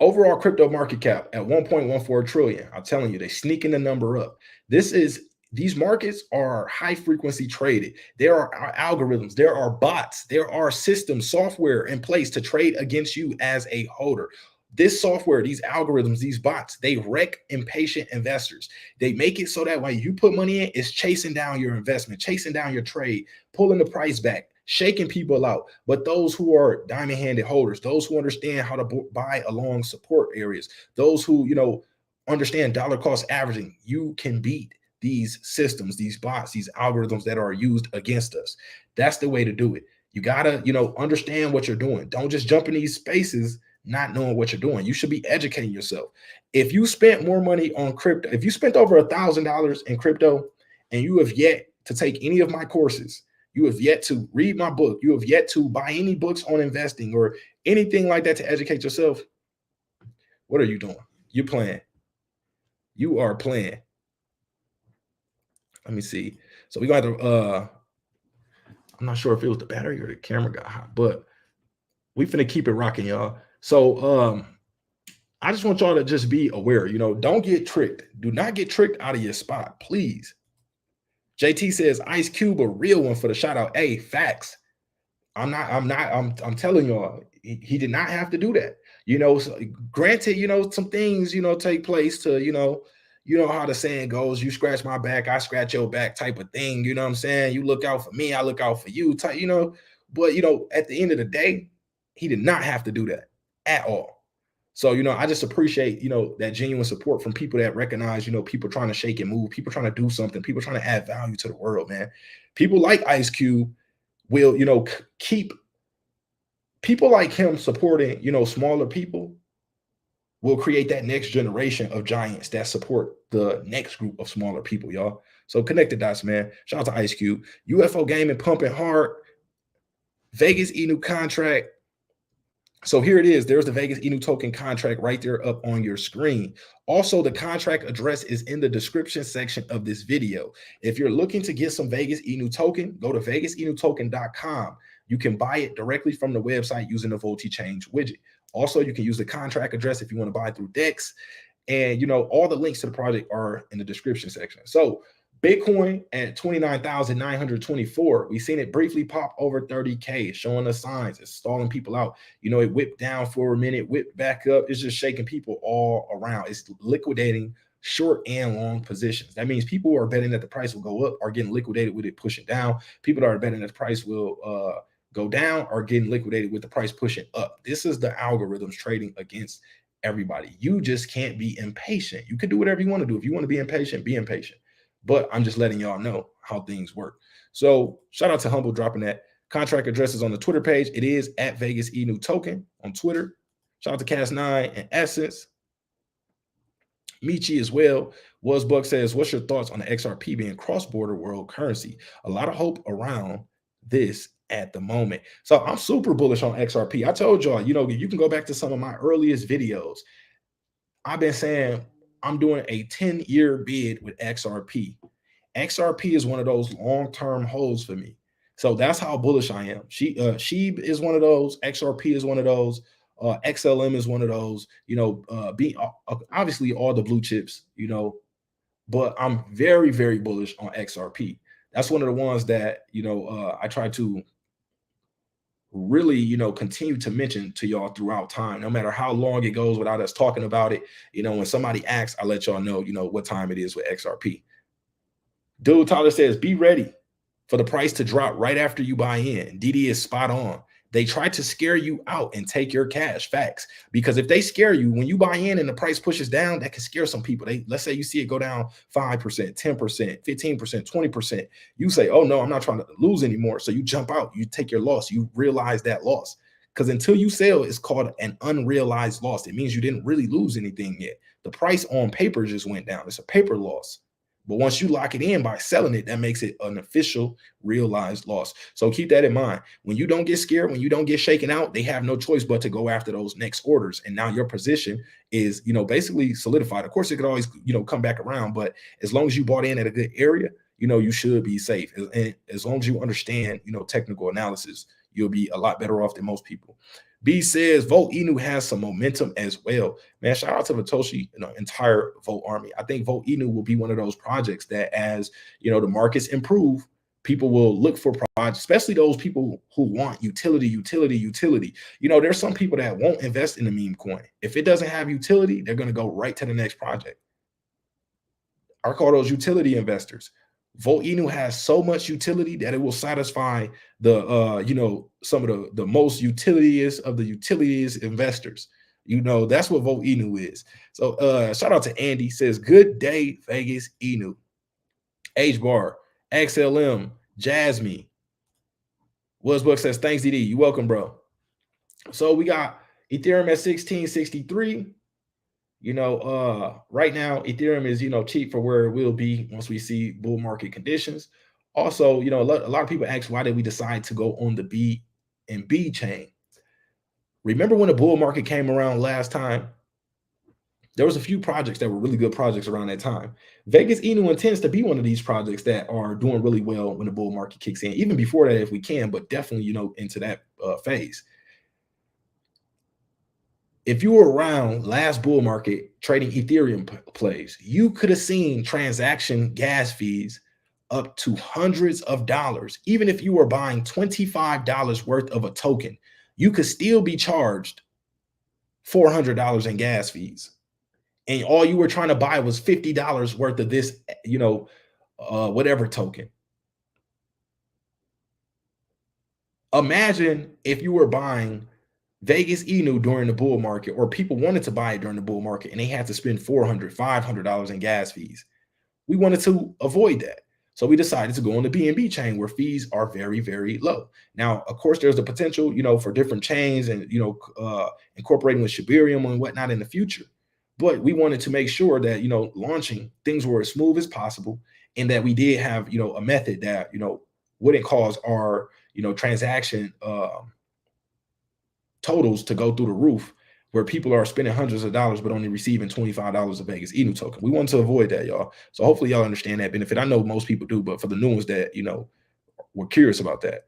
overall crypto market cap at 1.14 trillion. I'm telling you, they're sneaking the number up. These markets are high frequency traded. There are algorithms, there are bots, there are systems, software in place to trade against you as a holder. This software, these algorithms, these bots, they wreck impatient investors. They make it so that when you put money in, it's chasing down your investment, chasing down your trade, pulling the price back, shaking people out. But those who are diamond-handed holders, those who understand how to buy along support areas, those who, you know, understand dollar cost averaging, you can beat these systems, these bots, these algorithms that are used against us. That's the way to do it. You gotta, you know, understand what you're doing. Don't just jump in these spaces not knowing what you're doing. You should be educating yourself. If you spent more money on crypto, if you spent over $1,000 in crypto and you have yet to take any of my courses, you have yet to read my book, you have yet to buy any books on investing or anything like that to educate yourself, what are you doing? You're playing. You are playing. Let me see. So we got to, I'm not sure if it was the battery or the camera got hot, but we finna keep it rocking, y'all. So I just want y'all to just be aware, you know, don't get tricked. Do not get tricked out of your spot, please. JT says Ice Cube a real one for the shout out. Hey, facts. I'm telling y'all, he did not have to do that. So granted, some things, take place to, you know how the saying goes, you scratch my back, I scratch your back type of thing. You know what I'm saying? You look out for me, I look out for you type, but at the end of the day, he did not have to do that at all. So, I just appreciate, that genuine support from people that recognize, people trying to shake and move, people trying to do something, people trying to add value to the world, man. People like Ice Cube will, keep people like him supporting, smaller people will create that next generation of giants that support the next group of smaller people, y'all. So connect the dots, man. Shout out to Ice Cube. UFO gaming pumping hard. Vegas Inu contract. So here it is. There's the Vegas Inu token contract right there up on your screen. Also, the contract address is in the description section of this video. If you're looking to get some Vegas Inu token, go to vechain.com. You can buy it directly from the website using the VoltiChange widget. Also, you can use the contract address if you want to buy through Dex. And, all the links to the project are in the description section. So Bitcoin at 29,924. We've seen it briefly pop over 30K, showing us signs. It's stalling people out. It whipped down for a minute, whipped back up. It's just shaking people all around. It's liquidating short and long positions. That means people who are betting that the price will go up are getting liquidated with it pushing down. People that are betting that the price will go down are getting liquidated with the price pushing up. This is the algorithms trading against everybody. You just can't be impatient. You can do whatever you want to do. If you want to be impatient, be impatient. But I'm just letting y'all know how things work. So shout out to Humble dropping that. Contract addresses on the Twitter page. It is at Vegas Inu Token on Twitter. Shout out to Cast9 and Essence. Michi as well. Buck says, what's your thoughts on the XRP being cross-border world currency? A lot of hope around this at the moment. So I'm super bullish on XRP. I told y'all, you can go back to some of my earliest videos. I've been saying I'm doing a 10-year bid with XRP. XRP is one of those long-term holds for me. So that's how bullish I am. Shib is one of those. XRP is one of those. XLM is one of those. Obviously all the blue chips, but I'm very, very bullish on XRP. That's one of the ones that, I try to really, continue to mention to y'all throughout time, no matter how long it goes without us talking about it. When somebody asks, I let y'all know, what time it is with XRP. Dude, Tyler says, be ready for the price to drop right after you buy in. DD is spot on. They try to scare you out and take your cash. Facts. Because if they scare you, when you buy in and the price pushes down, that can scare some people. Let's say you see it go down 5%, 10%, 15%, 20%. You say, oh no, I'm not trying to lose anymore. So you jump out, you take your loss, you realize that loss. Because until you sell, it's called an unrealized loss. It means you didn't really lose anything yet. The price on paper just went down. It's a paper loss. But once you lock it in by selling it, that makes it an official realized loss. So keep that in mind. When you don't get scared, when you don't get shaken out, they have no choice but to go after those next orders. And now your position is, basically solidified. Of course, it could always, come back around. But as long as you bought in at a good area, you should be safe. And as long as you understand, technical analysis, you'll be a lot better off than most people. B says Volt Inu has some momentum as well. Man, shout out to Vitoshi, entire Volt army. I think Volt Inu will be one of those projects that as, the markets improve, people will look for projects, especially those people who want utility. There's some people that won't invest in a meme coin. If it doesn't have utility, they're going to go right to the next project. I call those utility investors. Volt Inu has so much utility that it will satisfy the some of the most utilities of the utilities investors. That's what Volt Inu is. So shout out to Andy, says good day Vegas Inu. H bar XLM Jasmine. Buck says thanks DD. You welcome, bro. So we got Ethereum at 1663. Right now Ethereum is, cheap for where it will be once we see bull market conditions. Also, a lot of people ask, why did we decide to go on the BNB chain? Remember when the bull market came around last time? There was a few projects that were really good projects around that time. Vegas Inu intends to be one of these projects that are doing really well when the bull market kicks in, even before that if we can, but definitely, into that phase. If you were around last bull market trading Ethereum plays, you could have seen transaction gas fees up to hundreds of dollars. Even if you were buying $25 worth of a token, you could still be charged $400 in gas fees. And all you were trying to buy was $50 worth of this, whatever token. Imagine if you were buying Vegas Inu during the bull market, or people wanted to buy it during the bull market and they had to spend $400, $500 in gas fees. We wanted to avoid that. So we decided to go on the BNB chain where fees are very, very low. Now, of course, there's the potential, for different chains and, incorporating with Shiba Inu and whatnot in the future. But we wanted to make sure that, launching things were as smooth as possible, and that we did have, a method that, wouldn't cause our, transaction totals to go through the roof, where people are spending hundreds of dollars but only receiving $25 of Vegas Inu token. We want to avoid that, y'all. So hopefully y'all understand that benefit. I know most people do, but for the new ones that, were curious about that.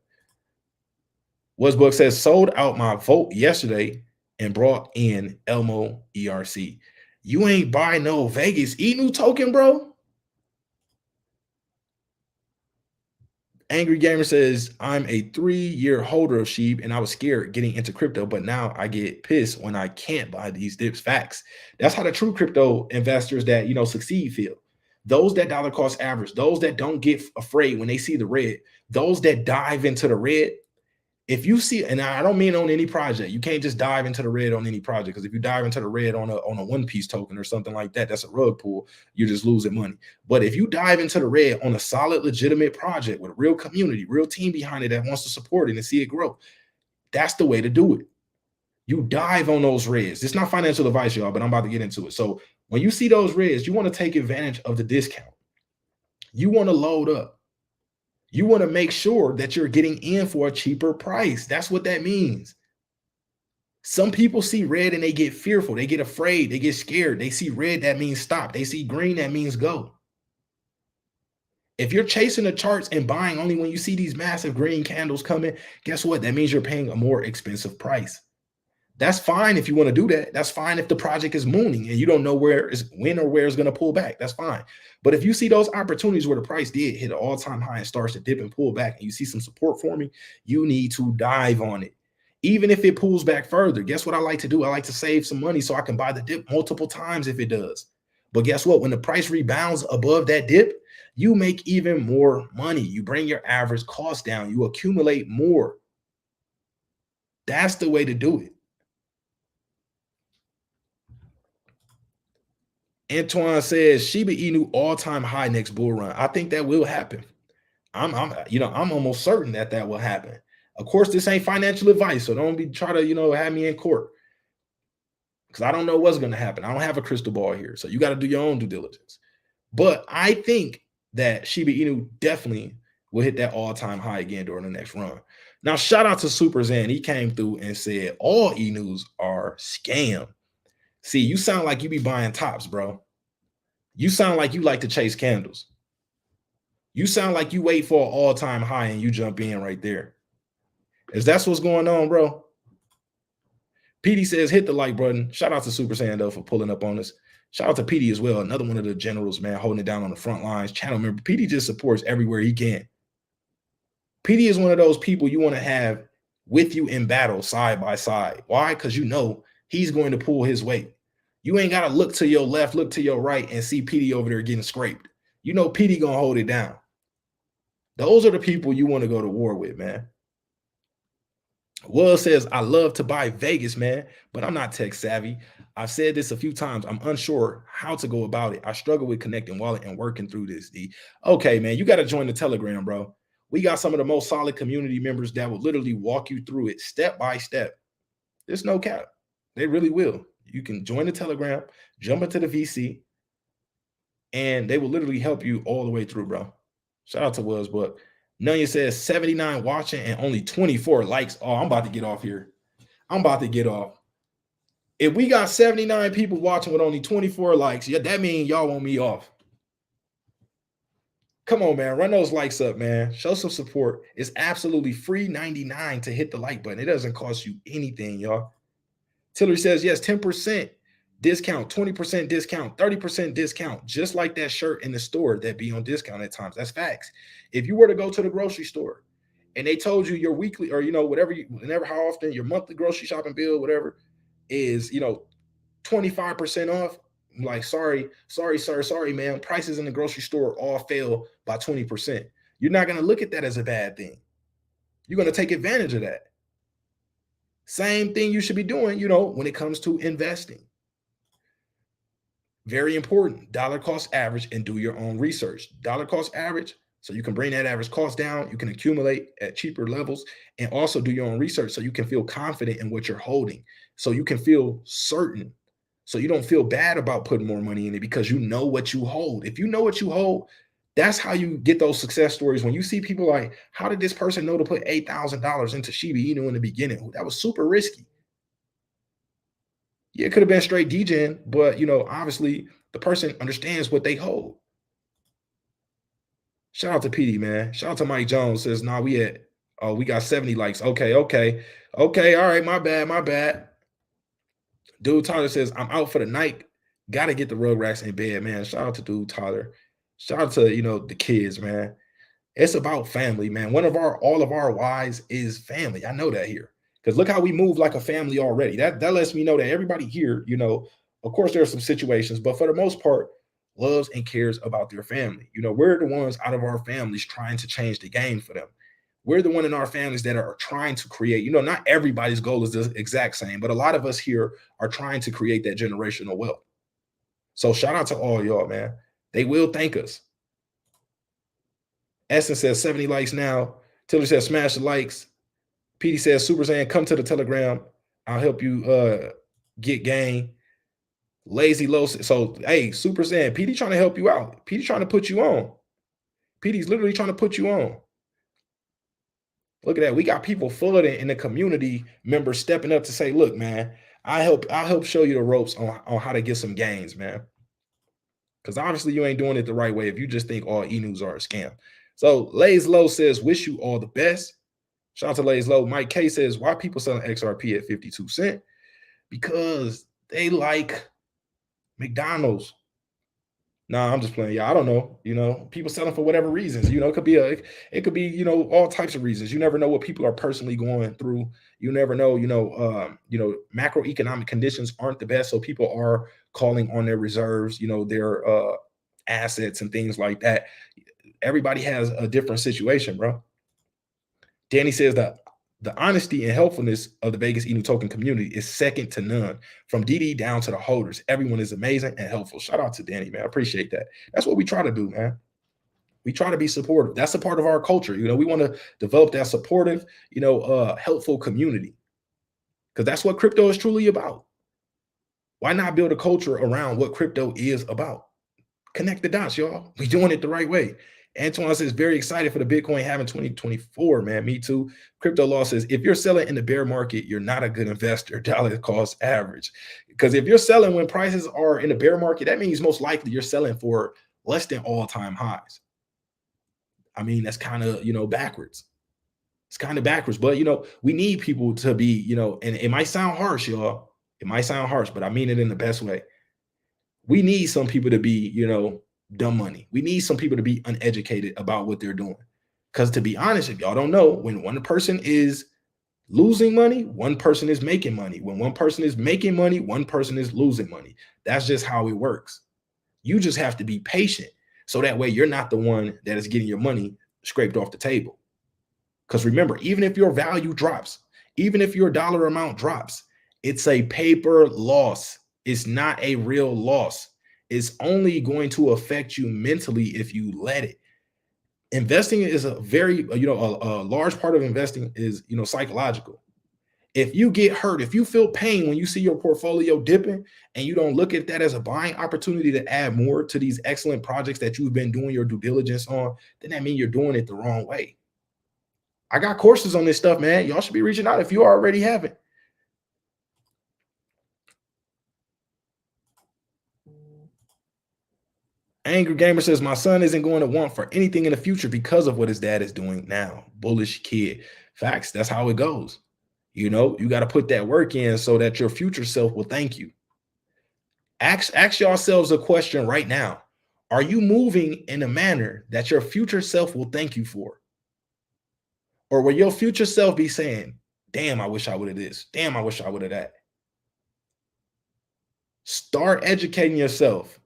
Westbook says, sold out my vote yesterday and brought in Elmo ERC. You ain't buy no Vegas Inu token, bro? Angry Gamer says, I'm a 3-year holder of SHIB and I was scared getting into crypto, but now I get pissed when I can't buy these dips. Facts. That's how the true crypto investors that, succeed feel. Those that dollar cost average, those that don't get afraid when they see the red, those that dive into the red. If you see, and I don't mean on any project, you can't just dive into the red on any project, because if you dive into the red on a One Piece token or something like that, that's a rug pull. You're just losing money. But if you dive into the red on a solid, legitimate project with a real community, real team behind it that wants to support it and see it grow, that's the way to do it. You dive on those reds. It's not financial advice, y'all, but I'm about to get into it. So when you see those reds, you want to take advantage of the discount. You want to load up. You want to make sure that you're getting in for a cheaper price. That's what that means. Some people see red and they get fearful. They get afraid. They get scared. They see red, that means stop. They see green, that means go. If you're chasing the charts and buying only when you see these massive green candles coming, guess what? That means you're paying a more expensive price. That's fine if you want to do that. That's fine if the project is mooning and you don't know when or where it's going to pull back. That's fine. But if you see those opportunities where the price did hit an all-time high and starts to dip and pull back, and you see some support forming, you need to dive on it. Even if it pulls back further, guess what I like to do? I like to save some money so I can buy the dip multiple times if it does. But guess what? When the price rebounds above that dip, you make even more money. You bring your average cost down. You accumulate more. That's the way to do it. Antoine says Shiba Inu all-time high next bull run. I think that will happen. I'm almost certain that will happen. Of course, this ain't financial advice, so don't be try to have me in court, because I don't know what's going to happen. I don't have a crystal ball here, so you got to do your own due diligence. But I think that Shiba Inu definitely will hit that all-time high again during the next run. Now, shout out to Super Zan. He came through and said all Inus are scam. See, you sound like you be buying tops, bro. You sound like you like to chase candles. You sound like you wait for an all-time high and you jump in right there. Is that what's going on, bro? PD says, hit the like button. Shout out to Super Sando for pulling up on us. Shout out to PD as well. Another one of the generals, man, holding it down on the front lines. Channel member. PD just supports everywhere he can. PD is one of those people you want to have with you in battle side by side. Why? Because he's going to pull his weight. You ain't got to look to your left, look to your right, and see PD over there getting scraped. PD going to hold it down. Those are the people you want to go to war with, man. Will says, I love to buy Vegas, man, but I'm not tech savvy. I've said this a few times. I'm unsure how to go about it. I struggle with connecting wallet and working through this, D. Okay, man, you got to join the Telegram, bro. We got some of the most solid community members that will literally walk you through it step by step. There's no cap. They really will. You can join the Telegram, jump into the VC, and they will literally help you all the way through, bro. Shout out to Wells, but Nunya says 79 watching and only 24 likes. Oh, I'm about to get off here. I'm about to get off. If we got 79 people watching with only 24 likes, yeah, that means y'all want me off. Come on, man. Run those likes up, man. Show some support. It's absolutely free 99 to hit the like button. It doesn't cost you anything, y'all. Tillery says, yes, 10% discount, 20% discount, 30% discount, just like that shirt in the store that be on discount at times. That's facts. If you were to go to the grocery store and they told you your weekly or, whenever, how often your monthly grocery shopping bill, whatever is, 25% off, I'm like, sorry, sir, sorry, man. Prices in the grocery store all fell by 20%. You're not going to look at that as a bad thing. You're going to take advantage of that. Same thing you should be doing, when it comes to investing. Very important, dollar cost average and do your own research. Dollar cost average, so you can bring that average cost down. You can accumulate at cheaper levels and also do your own research so you can feel confident in what you're holding. So you can feel certain. So you don't feel bad about putting more money in it because you know what you hold. If you know what you hold, that's how you get those success stories. When you see people like, how did this person know to put $8,000 into Shiba Inu in the beginning? That was super risky. Yeah, it could have been straight DJing, but obviously the person understands what they hold. Shout out to PD, man. Shout out to Mike Jones says, nah, we got 70 likes. Okay. All right. My bad. Dude Tyler says, I'm out for the night. Got to get the Rugrats in bed, man. Shout out to Dude Tyler. Shout out to, the kids, man. It's about family, man. All of our whys is family. I know that here. Because look how we move like a family already. That lets me know that everybody here, of course, there are some situations, but for the most part, loves and cares about their family. We're the ones out of our families trying to change the game for them. We're the one in our families that are trying to create, not everybody's goal is the exact same, but a lot of us here are trying to create that generational wealth. So shout out to all y'all, man. They will thank us. Essence says 70 likes now. Tiller says smash the likes. PD says, Super Zan, come to the Telegram. I'll help you get game. Lazy Low. So, hey, Super Zan, PD trying to help you out. PD trying to put you on. PD's literally trying to put you on. Look at that. We got people flooding in the community members stepping up to say, look, man, I'll help show you the ropes on how to get some gains, man. Because obviously you ain't doing it the right way if you just think all e-news are a scam. So Lays Low says, wish you all the best. Shout out to Lays Low. Mike K says, why people selling XRP at 52 cents? Because they like McDonald's. Nah, I'm just playing. Yeah, I don't know. People selling for whatever reasons. It could be all types of reasons. You never know what people are personally going through. You never know. Macroeconomic conditions aren't the best, so people are calling on their reserves. Their assets and things like that. Everybody has a different situation, bro. Danny says that the honesty and helpfulness of the Vegas Inu token community is second to none. From DD down to the holders, everyone is amazing and helpful. Shout out to Danny, man. I appreciate that. That's what we try to do, man. We try to be supportive. That's a part of our culture. We want to develop that supportive, helpful community, because that's what crypto is truly about. Why not build a culture around what crypto is about? Connect the dots, y'all. We doing it the right way. Antoine says, very excited for the Bitcoin having 2024, man. Me too. Crypto Law says, if you're selling in the bear market, you're not a good investor. Dollar cost average. Because if you're selling when prices are in the bear market, that means most likely you're selling for less than all-time highs. I mean, that's kind of, backwards. It's kind of backwards, but, we need people to be, and it might sound harsh, y'all. It might sound harsh, but I mean it in the best way. We need some people to be, dumb money. We need some people to be uneducated about what they're doing. Because to be honest, if y'all don't know, when one person is losing money, one person is making money. When one person is making money, one person is losing money. That's just how it works. You just have to be patient. So that way you're not the one that is getting your money scraped off the table. Because remember, even if your value drops, even if your dollar amount drops, it's a paper loss. It's not a real loss. It's only going to affect you mentally if you let it. Investing is a very, a large part of investing is, psychological. If you get hurt, if you feel pain when you see your portfolio dipping and you don't look at that as a buying opportunity to add more to these excellent projects that you've been doing your due diligence on, then that means you're doing it the wrong way. I got courses on this stuff, man. Y'all should be reaching out if you already haven't. Angry Gamer says, my son isn't going to want for anything in the future because of what his dad is doing now. Bullish kid. Facts. That's how it goes. You got to put that work in so that your future self will thank you. Ask yourselves a question right now. Are you moving in a manner that your future self will thank you for? Or will your future self be saying, damn, I wish I would have this. Damn, I wish I would have that. Start educating yourself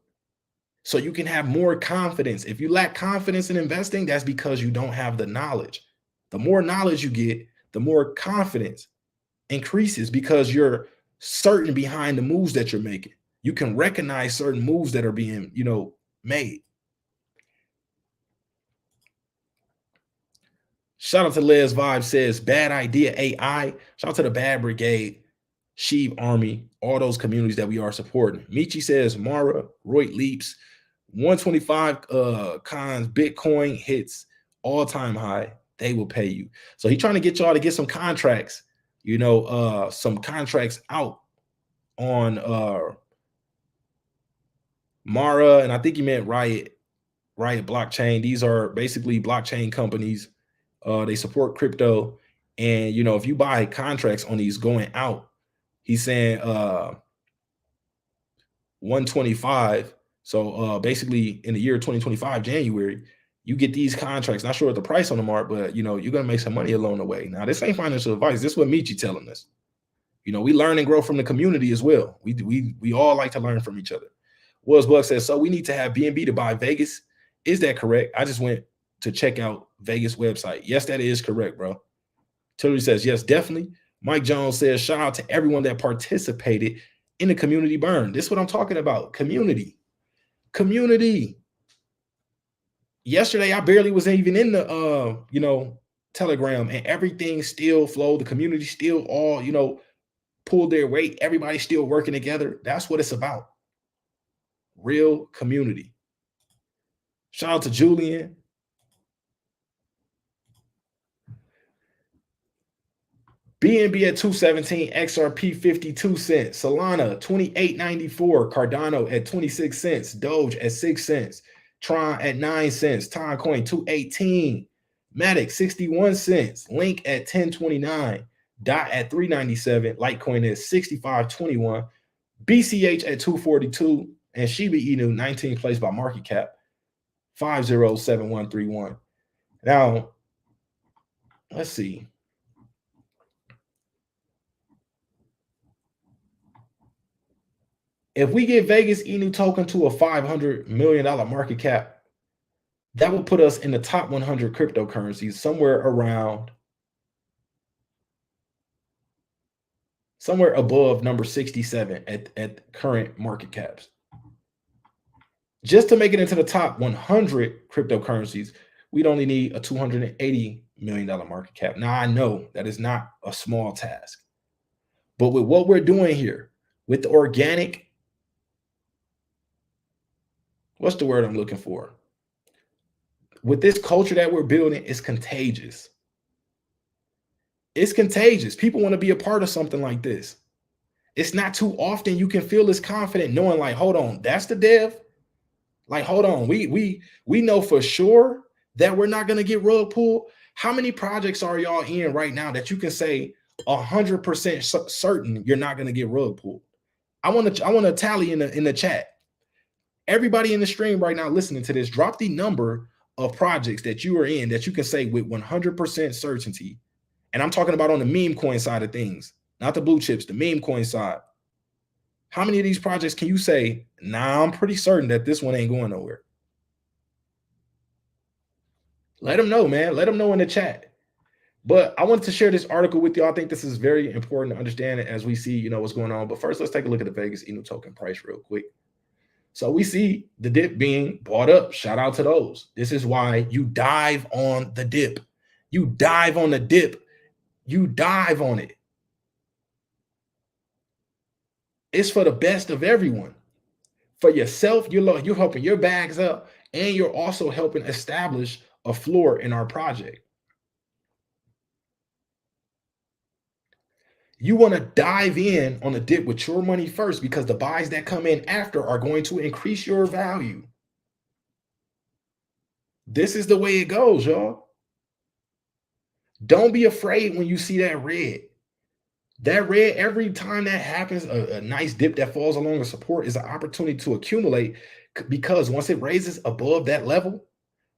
so you can have more confidence. If you lack confidence in investing, that's because you don't have the knowledge. The more knowledge you get, the more confidence increases because you're certain behind the moves that you're making. You can recognize certain moves that are being, made. Shout out to Les Vibe says, bad idea AI. Shout out to the Bad Brigade, Sheep Army, all those communities that we are supporting. Michi says, Mara, Roy Leaps, 125 cons, Bitcoin hits all-time high. They will pay you. So he's trying to get y'all to get some contracts, some contracts out on Mara, and I think he meant Riot Blockchain. These are basically blockchain companies. They support crypto, and if you buy contracts on these going out, he's saying 125. So basically in the year 2025 January, you get these contracts. Not sure what the price on them are, but you're gonna make some money along the way. Now this ain't financial advice. This is what Michi telling us. We learn and grow from the community as well. We all like to learn from each other. Was Buck says, so we need to have BNB to buy Vegas. Is that correct? I just went to check out Vegas website. Yes, that is correct, bro. Tillery says, yes, definitely. Mike Jones says, shout out to everyone that participated in the community burn. This is what I'm talking about. Community. Yesterday, I barely was even in the, Telegram, and everything still flowed. The community still all, pulled their weight. Everybody's still working together. That's what it's about. Real community. Shout out to Julian. BNB at 217, XRP 52 cents, Solana 28.94, Cardano at 26 cents, Doge at 6 cents, Tron at 9 cents, Timecoin 218, Matic 61 cents, Link at 1029, Dot at 397, Litecoin at 65.21, BCH at 242, and Shiba Inu 19th place by market cap 507131. Now, let's see. If we get Vegas Inu token to a $500 million market cap, that will put us in the top 100 cryptocurrencies, somewhere above number 67 at current market caps. Just to make it into the top 100 cryptocurrencies, we'd only need a $280 million market cap. Now, I know that is not a small task, but with what we're doing here, with the organic, what's the word I'm looking for? With this culture that we're building, it's contagious. It's contagious. People want to be a part of something like this. It's not too often you can feel this confident knowing, like, hold on, that's the dev. Like, hold on, we know for sure that we're not going to get rug pulled. How many projects are y'all in right now that you can say 100% certain you're not going to get rug pulled? I want to tally in the chat. Everybody in the stream right now listening to this, drop the number of projects that you are in that you can say with 100% certainty. And I'm talking about on the meme coin side of things, not the blue chips, the meme coin side. How many of these projects can you say, nah, I'm pretty certain that this one ain't going nowhere? Let them know, man. Let them know in the chat. But I wanted to share this article with you. I think this is very important to understand it as we see, what's going on. But first, let's take a look at the Vegas Inu token price real quick. So we see the dip being bought up. Shout out to those. This is why you dive on the dip. You dive on the dip. You dive on it. It's for the best of everyone. For yourself, you're helping your bags up, and you're also helping establish a floor in our project. You want to dive in on the dip with your money first, because the buys that come in after are going to increase your value. This is the way it goes, y'all. Don't be afraid when you see that red. That red, every time that happens, a nice dip that falls along the support is an opportunity to accumulate, because once it raises above that level,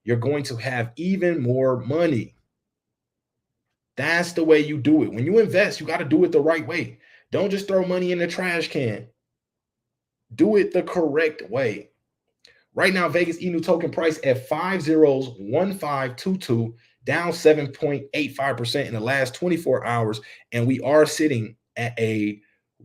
you're going to have even more money. That's the way you do it. When you invest, you got to do it the right way. Don't just throw money in the trash can. Do it the correct way. Right now, Vegas Inu token price at 501522, down 7.85% in the last 24 hours. And we are sitting at a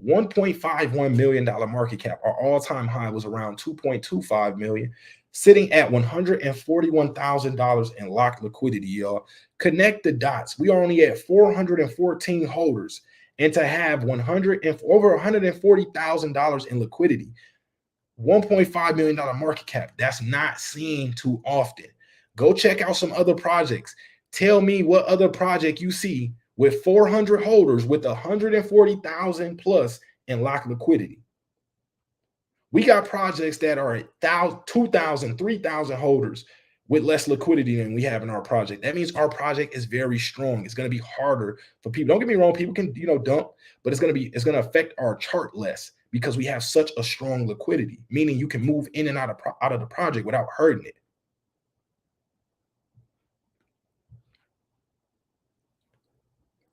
$1.51 million market cap. Our all-time high was around 2.25 million, sitting at $141,000 in locked liquidity, y'all. Connect the dots. We are only at 414 holders. And to have over $140,000 in liquidity, $1.5 million market cap, that's not seen too often. Go check out some other projects. Tell me what other project you see with 400 holders with 140,000 plus in locked liquidity. We got projects that are at 2,000, 3,000 holders with less liquidity than we have in our project. That means our project is very strong. It's going to be harder for people. Don't get me wrong, people can, dump, but it's going to affect our chart less because we have such a strong liquidity, meaning you can move in and out of the project without hurting it.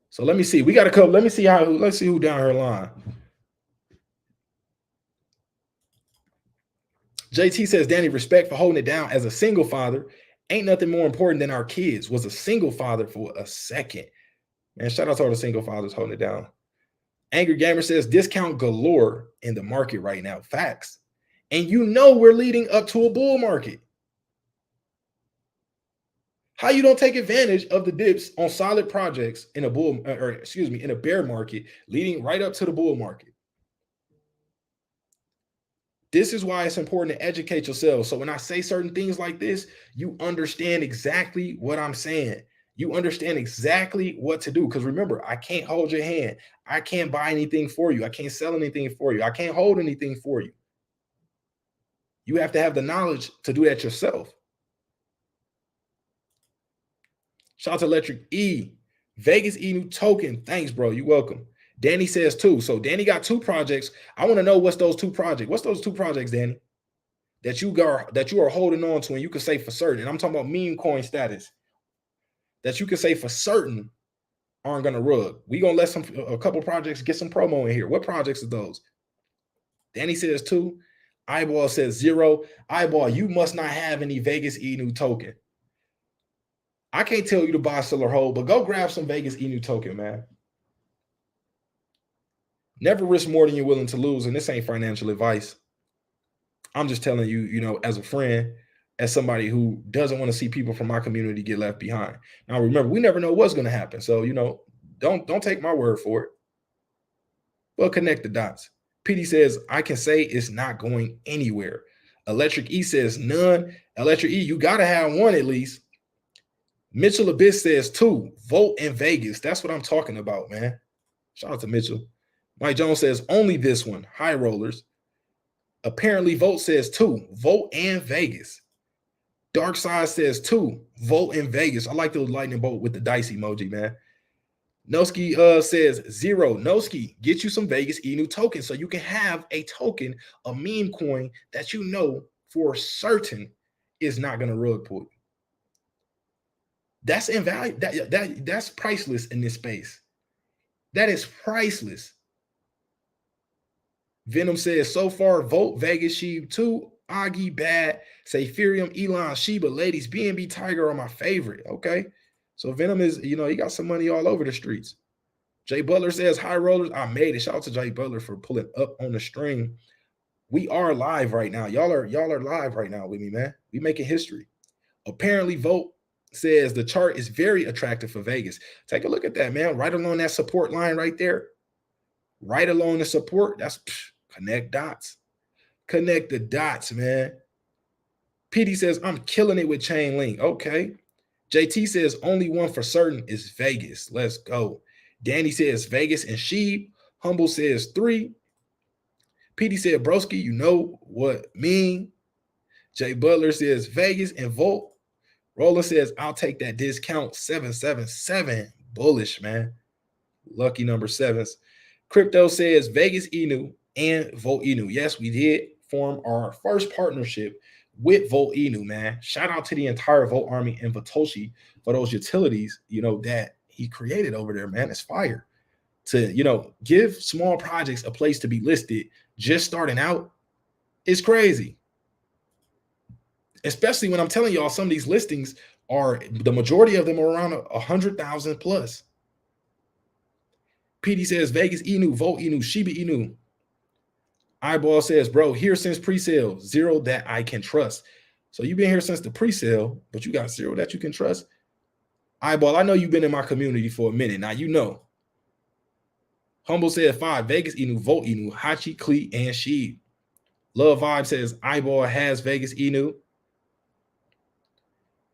So let me see. We got a couple. Let's see who down her line. JT says, Danny, respect for holding it down. As a single father, ain't nothing more important than our kids. Was a single father for a second. Man, shout out to all the single fathers holding it down. Angry Gamer says, discount galore in the market right now. Facts. And we're leading up to a bull market. How you don't take advantage of the dips on solid projects in a in a bear market leading right up to the bull market? This is why it's important to educate yourself. So when I say certain things like this, you understand exactly what I'm saying. You understand exactly what to do. Because remember, I can't hold your hand. I can't buy anything for you. I can't sell anything for you. I can't hold anything for you. You have to have the knowledge to do that yourself. Shout out to Electric E. Vegas Inu token. Thanks, bro. You're welcome. Danny says two. So Danny got two projects. I want to know what's those two projects. What's those two projects, Danny, that you are holding on to and you can say for certain? And I'm talking about meme coin status that you can say for certain aren't gonna rug. We gonna let a couple projects get some promo in here. What projects are those? Danny says two. Eyeball says zero. Eyeball, you must not have any Vegas Inu token. I can't tell you to buy, sell, or hold, but go grab some Vegas Inu token, man. Never risk more than you're willing to lose, and this ain't financial advice. I'm just telling you, as a friend, as somebody who doesn't want to see people from my community get left behind. Now, remember, we never know what's going to happen. So, don't take my word for it. Well, connect the dots. PD says, I can say it's not going anywhere. Electric E says none. Electric E, you got to have one at least. Mitchell Abyss says two. Vote in Vegas. That's what I'm talking about, man. Shout out to Mitchell. Mike Jones says only this one. High rollers. Apparently, Vote says two. Vote and Vegas. Dark Side says two. Vote in Vegas. I like the lightning bolt with the dice emoji, man. Noski says zero. Noski, get you some Vegas Inu token so you can have a token, a meme coin that you know for certain is not going to rug pull you. That's invaluable. That's priceless in this space. That is priceless. Venom says, so far, Vote, Vegas, Shib, 2, Augie, Bad, Ethereum, Elon, Shiba, Ladies, BNB, Tiger are my favorite. Okay. So Venom is, he got some money all over the streets. Jay Butler says, high rollers, I made it. Shout out to Jay Butler for pulling up on the stream. We are live right now. Y'all are live right now with me, man. We making history. Apparently, Vote says the chart is very attractive for Vegas. Take a look at that, man. Right along that support line right there. Right along the support. That's connect dots. Connect the dots, man. PD says, I'm killing it with Chainlink. Okay. JT says, only one for certain is Vegas. Let's go. Danny says, Vegas and Shib. Humble says 3. PD said, broski, you know what mean. Jay Butler says, Vegas and Volt. Roller says, I'll take that discount. 777. Bullish, man. Lucky number 7s. Crypto says Vegas Inu and Volt Inu. Yes, we did form our first partnership with Volt Inu, man. Shout out to the entire Volt Army and Vitoshi for those utilities, that he created over there, man. It's fire. To, give small projects a place to be listed just starting out is crazy. Especially when I'm telling y'all some of these listings are, the majority of them are around 100,000 plus. PD says Vegas Inu, Volt Inu, Shiba Inu. Eyeball says, bro, here since pre-sale, zero that I can trust. So you've been here since the pre-sale, but you got zero that you can trust. Eyeball, I know you've been in my community for a minute. Now you know. Humble said 5, Vegas Inu, Volt Inu, Hachi, Cleat, and Shib. Love Vibe says Eyeball has Vegas Inu.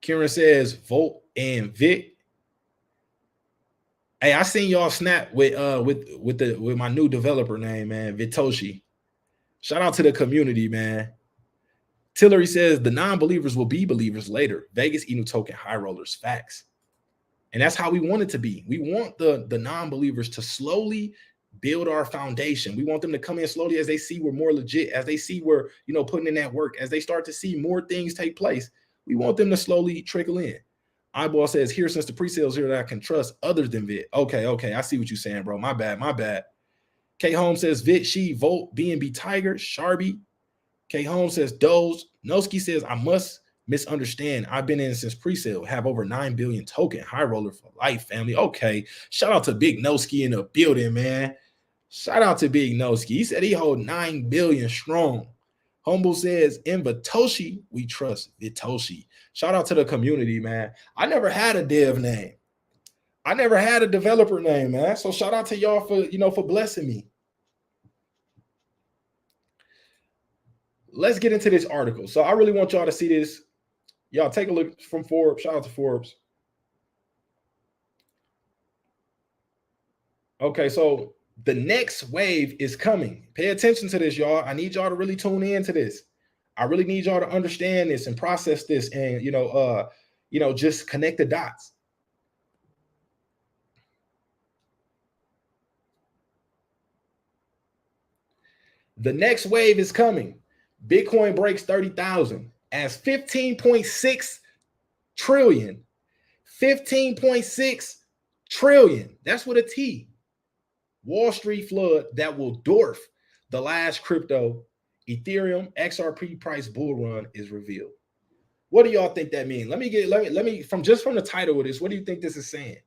Kieran says Volt and Vic. Hey, I seen y'all snap with my new developer name, man, Vitoshi. Shout out to the community, man. Tillery says the non-believers will be believers later. Vegas Inu token high rollers, facts. And that's how we want it to be. We want the non-believers to slowly build our foundation. We want them to come in slowly as they see we're more legit, as they see we're, putting in that work, as they start to see more things take place. We want them to slowly trickle in. Eyeball says, here since the pre-sales here that I can trust other than Vit. Okay. I see what you're saying, bro. My bad. K Holmes says Vit, She, Volt, BNB Tiger, Sharby. K Holmes says Doge. Noski says, I must misunderstand. I've been in since pre-sale, have over 9 billion token, high roller for life, family. Okay. Shout out to Big Noski in the building, man. Shout out to Big Noski. He said he hold 9 billion strong. Humble says, in Vitoshi, we trust Vitoshi. Shout out to the community, man. I never had a dev name. I never had a developer name, man. So shout out to y'all for blessing me. Let's get into this article. So I really want y'all to see this. Y'all take a look from Forbes. Shout out to Forbes. Okay, so the next wave is coming. Pay attention to this, y'all. I need y'all to really tune in to this. I really need y'all to understand this and process this and, just connect the dots. The next wave is coming. Bitcoin breaks 30,000 as 15.6 trillion. 15.6 trillion. That's with a T. Wall Street flood that will dwarf the last crypto Ethereum XRP price bull run is revealed. What do y'all think that means? Let me from the title of this, what do you think this is saying?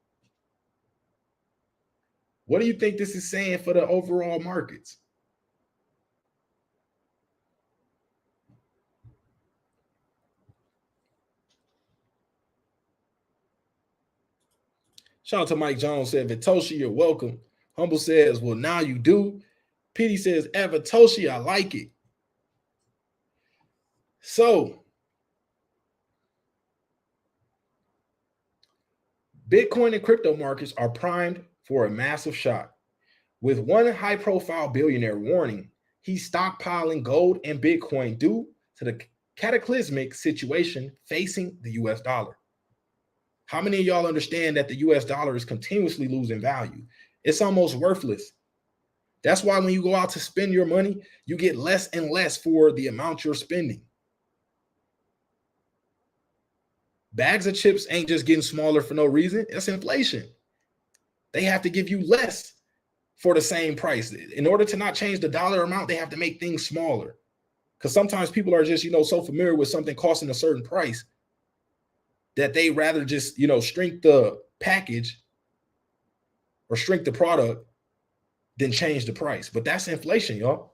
What do you think this is saying for the overall markets? Shout out to Mike Jones said, Vitoshi, you're welcome. Humble says, well, now you do. PD says, at Vitoshi, I like it. So, Bitcoin and crypto markets are primed for a massive shock. With one high-profile billionaire warning he's stockpiling gold and Bitcoin due to the cataclysmic situation facing the US dollar. How many of y'all understand that the US dollar is continuously losing value? It's almost worthless. That's why when you go out to spend your money, you get less and less for the amount you're spending. Bags of chips ain't just getting smaller for no reason. It's inflation. They have to give you less for the same price. In order to not change the dollar amount, they have to make things smaller. Because sometimes people are just, so familiar with something costing a certain price that they rather just, shrink the package or shrink the product than change the price. But that's inflation, y'all.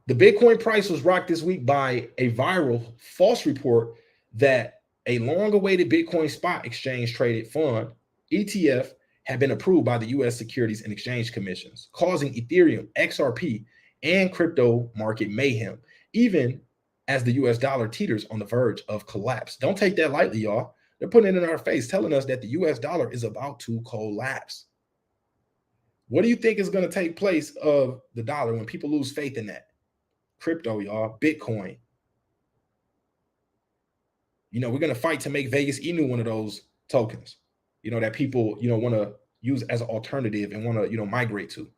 The Bitcoin price was rocked this week by a viral false report that a long-awaited Bitcoin spot exchange traded fund, ETF, had been approved by the U.S. Securities and Exchange Commissions, causing Ethereum, XRP, and crypto market mayhem, even as the U.S. dollar teeters on the verge of collapse. Don't take that lightly, y'all. They're putting it in our face, telling us that the U.S. dollar is about to collapse. What do you think is going to take place of the dollar when people lose faith in that? Crypto, y'all, Bitcoin. We're going to fight to make Vegas Inu one of those tokens. that people, want to use as an alternative and want to, migrate to.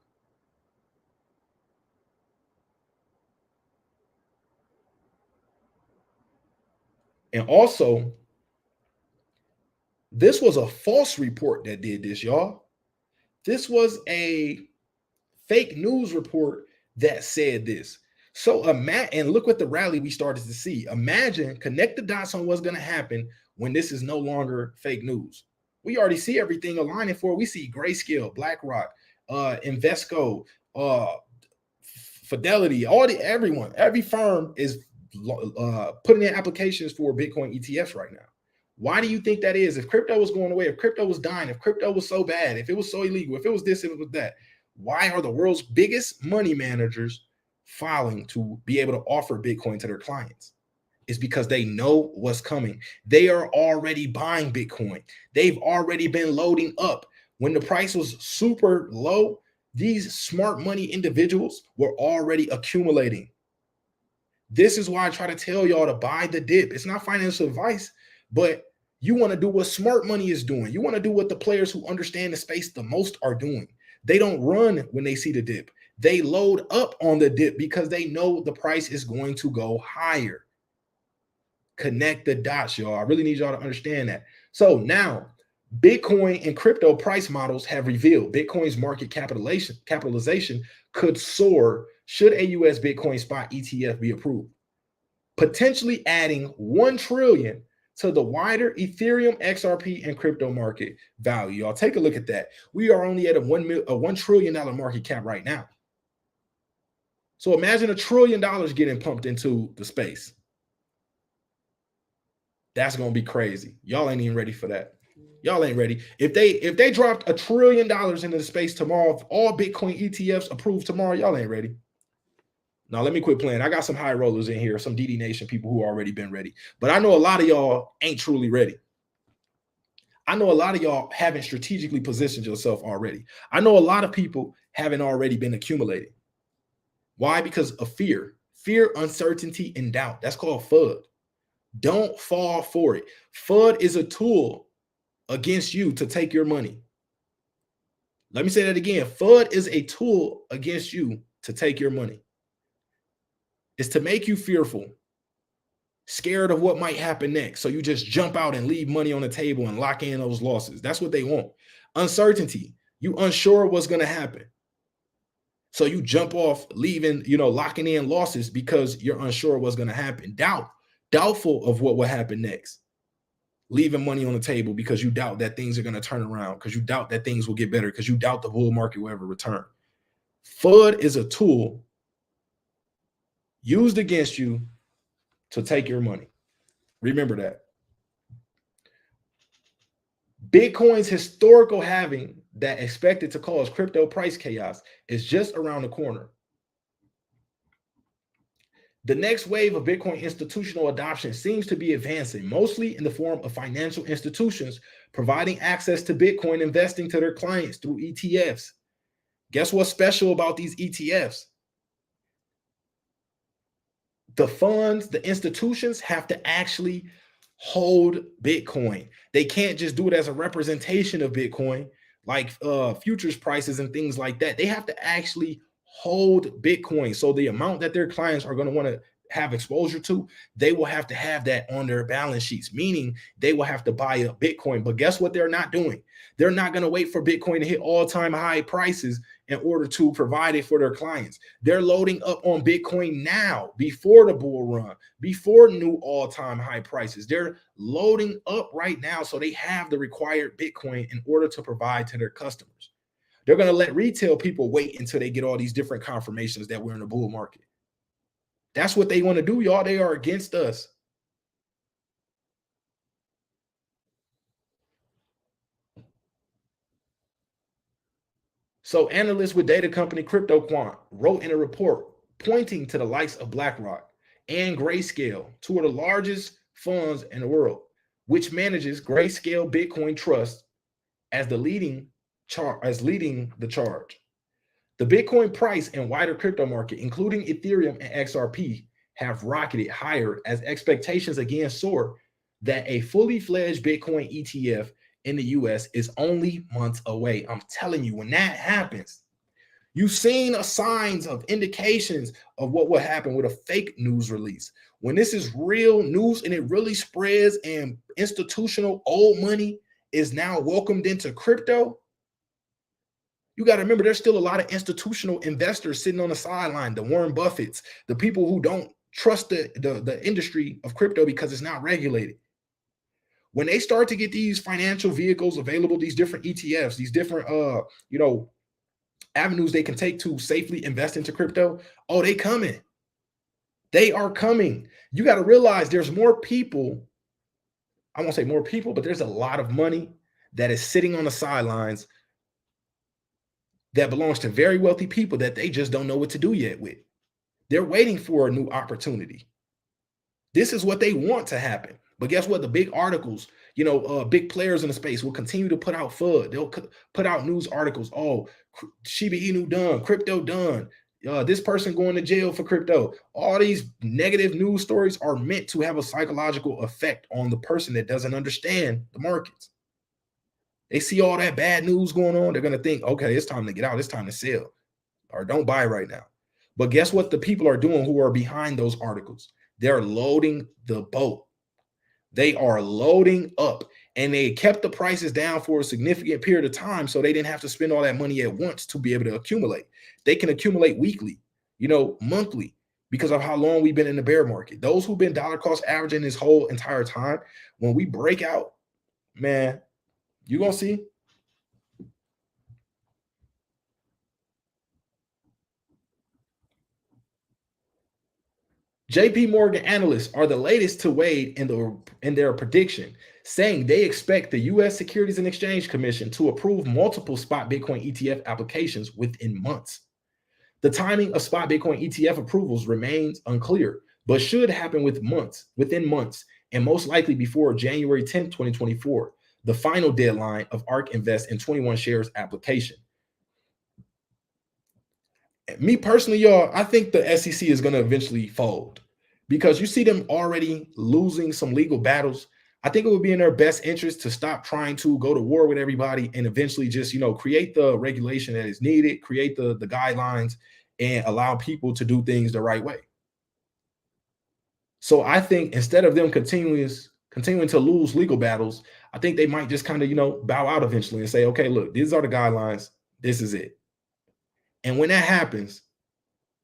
And also, this was a false report that did this, y'all. This was a fake news report that said this. So and look what the rally we started to see. Imagine, connect the dots on what's going to happen when this is no longer fake news. We already see everything aligning for it. We see Grayscale, BlackRock, Invesco, Fidelity, every firm is putting in applications for Bitcoin ETFs right now. Why do you think that is? If crypto was going away, if crypto was dying, if crypto was so bad, if it was so illegal, if it was this, if it was that, why are the world's biggest money managers filing to be able to offer Bitcoin to their clients? It's because they know what's coming. They are already buying Bitcoin. They've already been loading up. When the price was super low, these smart money individuals were already accumulating. This is why I try to tell y'all to buy the dip. It's not financial advice, but you want to do what smart money is doing. You want to do what the players who understand the space the most are doing. They don't run when they see the dip. They load up on the dip because they know the price is going to go higher. Connect the dots, y'all. I really need y'all to understand that. So now, Bitcoin and crypto price models have revealed Bitcoin's market capitalization could soar should a US Bitcoin spot ETF be approved, potentially adding 1 trillion to the wider Ethereum, XRP, and crypto market value. Y'all take a look at that. We are only at a $1 trillion market cap right now. So imagine $1 trillion getting pumped into the space. That's going to be crazy. Y'all ain't even ready for that. Y'all ain't ready. If they dropped $1 trillion into the space tomorrow, if all Bitcoin ETFs approved tomorrow, y'all ain't ready. Now, let me quit playing. I got some high rollers in here, some DD Nation people who already been ready. But I know a lot of y'all ain't truly ready. I know a lot of y'all haven't strategically positioned yourself already. I know a lot of people haven't already been accumulating. Why? Because of fear, uncertainty, and doubt. That's called FUD. Don't fall for it. FUD is a tool against you to take your money. Let me say that again. FUD is a tool against you to take your money. It's to make you fearful, scared of what might happen next. So you just jump out and leave money on the table and lock in those losses. That's what they want. Uncertainty. You unsure what's going to happen. So you jump off, leaving, locking in losses because you're unsure what's going to happen. Doubtful of what will happen next. Leaving money on the table because you doubt that things are going to turn around, because you doubt that things will get better, because you doubt the bull market will ever return. FUD is a tool used against you to take your money. Remember that. Bitcoin's historical halving that expected to cause crypto price chaos is just around the corner. The next wave of Bitcoin institutional adoption seems to be advancing, mostly in the form of financial institutions providing access to Bitcoin investing to their clients through ETFs. Guess what's special about these ETFs? The funds, the institutions have to actually hold Bitcoin. They can't just do it as a representation of Bitcoin, like futures prices and things like that. They have to actually hold Bitcoin. So the amount that their clients are going to want to have exposure to, they will have to have that on their balance sheets, meaning they will have to buy up Bitcoin. But guess what they're not doing? They're not going to wait for Bitcoin to hit all-time high prices in order to provide it for their clients. They're loading up on Bitcoin now, before the bull run, before new all-time high prices. They're loading up right now so they have the required Bitcoin in order to provide to their customers. They're going to let retail people wait until they get all these different confirmations that we're in a bull market. That's what they want to do, y'all. They are against us. So analysts with data company CryptoQuant wrote in a report pointing to the likes of BlackRock and Grayscale, two of the largest funds in the world, which manages Grayscale Bitcoin Trust as leading the charge. The Bitcoin price and wider crypto market, including Ethereum and XRP, have rocketed higher as expectations again soar that a fully fledged Bitcoin ETF in the US is only months away. I'm telling you, when that happens, you've seen signs of indications of what will happen with a fake news release. When this is real news and it really spreads and institutional old money is now welcomed into crypto, you got to remember there's still a lot of institutional investors sitting on the sideline, the Warren Buffetts, the people who don't trust the industry of crypto because it's not regulated. When they start to get these financial vehicles available, these different ETFs, these different avenues they can take to safely invest into crypto, oh, they coming. They are coming. You got to realize there's more people. I won't say more people, but there's a lot of money that is sitting on the sidelines that belongs to very wealthy people that they just don't know what to do yet with. They're waiting for a new opportunity. This is what they want to happen. But guess what? The big articles, big players in the space will continue to put out FUD. They'll put out news articles. Oh, Shiba Inu done, crypto done. This person going to jail for crypto. All these negative news stories are meant to have a psychological effect on the person that doesn't understand the markets. They see all that bad news going on. They're going to think, okay, it's time to get out. It's time to sell, or don't buy right now. But guess what the people are doing who are behind those articles? They're loading the boat. They are loading up, and they kept the prices down for a significant period of time so they didn't have to spend all that money at once to be able to accumulate. They can accumulate weekly, monthly, because of how long we've been in the bear market. Those who've been dollar cost averaging this whole entire time, when we break out, man, you're going to see. JP Morgan analysts are the latest to weigh in their prediction, saying they expect the U.S. Securities and Exchange Commission to approve multiple spot Bitcoin ETF applications within months. The timing of spot Bitcoin ETF approvals remains unclear, but should happen within months, and most likely before January 10th, 2024, the final deadline of ARK Invest in 21 shares application. Me personally, y'all, I think the SEC is going to eventually fold because you see them already losing some legal battles. I think it would be in their best interest to stop trying to go to war with everybody and eventually just, create the regulation that is needed, create the guidelines, and allow people to do things the right way. So I think instead of them continuing to lose legal battles, I think they might just kind of, bow out eventually and say, okay, look, these are the guidelines. This is it. And when that happens,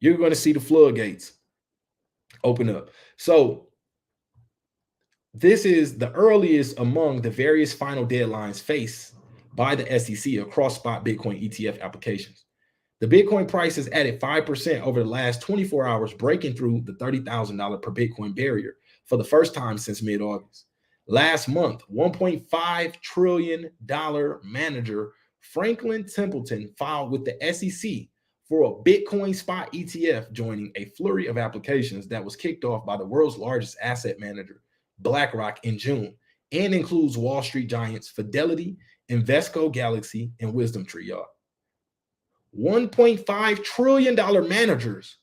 you're going to see the floodgates open up. So this is the earliest among the various final deadlines faced by the SEC across spot Bitcoin ETF applications. The Bitcoin price has added 5% over the last 24 hours, breaking through the $30,000 per Bitcoin barrier for the first time since mid-August. Last month, $1.5 trillion manager Franklin Templeton filed with the SEC for a Bitcoin spot ETF, joining a flurry of applications that was kicked off by the world's largest asset manager, BlackRock, in June, and includes Wall Street giants Fidelity, Invesco Galaxy, and WisdomTree, y'all. $1.5 trillion managers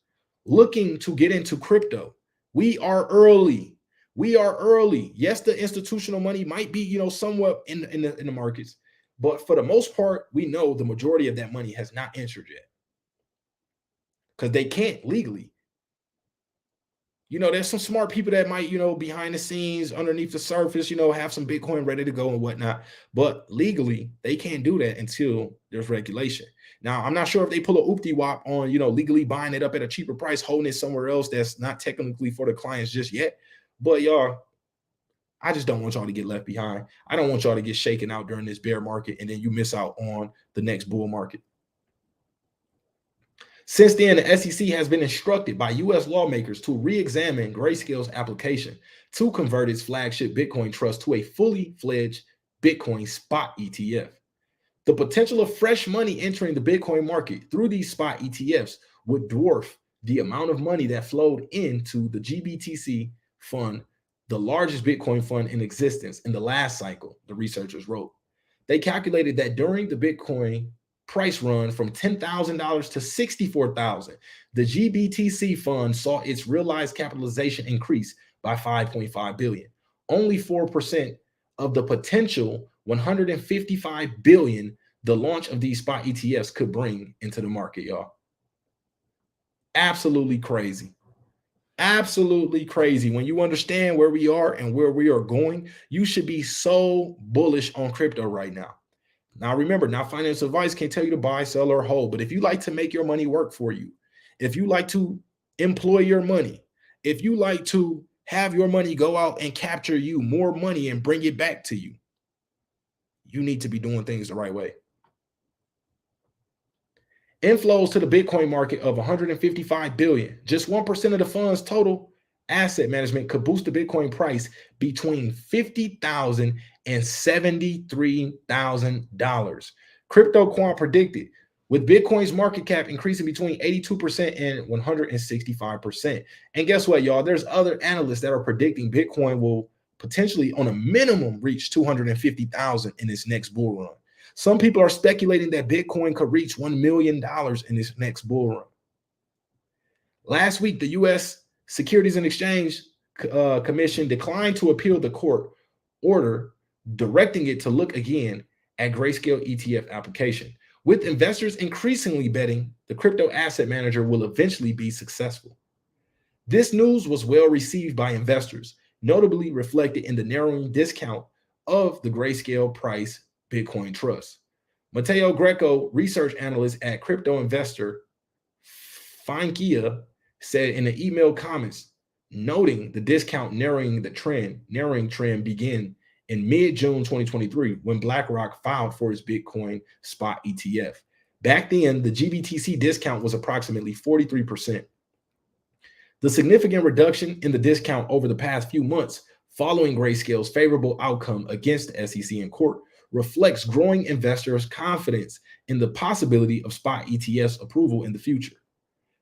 looking to get into crypto. We are early. Yes, the institutional money might be, somewhat in the markets, but for the most part, we know the majority of that money has not entered yet because they can't legally. There's some smart people that might, behind the scenes, underneath the surface, have some Bitcoin ready to go and whatnot. But legally, they can't do that until there's regulation. Now, I'm not sure if they pull a oopty wop on, legally buying it up at a cheaper price, holding it somewhere else that's not technically for the clients just yet. But y'all, I just don't want y'all to get left behind. I don't want y'all to get shaken out during this bear market and then you miss out on the next bull market. Since then, the SEC has been instructed by U.S. lawmakers to re-examine Grayscale's application to convert its flagship Bitcoin trust to a fully fledged Bitcoin spot ETF. The potential of fresh money entering the Bitcoin market through these spot ETFs would dwarf the amount of money that flowed into the GBTC fund, the largest Bitcoin fund in existence in the last cycle, the researchers wrote. They calculated that during the Bitcoin price run from $10,000 to $64,000, the GBTC fund saw its realized capitalization increase by $5.5 billion. Only 4% of the potential 155 billion the launch of these spot ETFs could bring into the market, y'all. Absolutely crazy. Absolutely crazy. When you understand where we are and where we are going, you should be so bullish on crypto right now. Now, remember, not financial advice, can't tell you to buy, sell, or hold. But if you like to make your money work for you, if you like to employ your money, if you like to have your money go out and capture you more money and bring it back to you, you need to be doing things the right way. Inflows to the Bitcoin market of 155 billion, just 1% of the fund's total asset management could boost the Bitcoin price between $50,000 and $73,000. CryptoQuant predicted, with Bitcoin's market cap increasing between 82% and 165%. And guess what, y'all? There's other analysts that are predicting Bitcoin will potentially, on a minimum, reach 250,000 in its next bull run. Some people are speculating that Bitcoin could reach $1 million in this next bull run. Last week, the U.S. Securities and Exchange Commission declined to appeal the court order, directing it to look again at Grayscale ETF application. With investors increasingly betting the crypto asset manager will eventually be successful. This news was well received by investors, notably reflected in the narrowing discount of the Grayscale price Bitcoin Trust. Mateo Greco, research analyst at crypto investor Finkia, said in the email comments, noting the discount narrowing trend began in mid-June 2023 when BlackRock filed for its Bitcoin spot ETF. Back then, the GBTC discount was approximately 43%. The significant reduction in the discount over the past few months following Grayscale's favorable outcome against the SEC in court reflects growing investors' confidence in the possibility of spot ETFs approval in the future.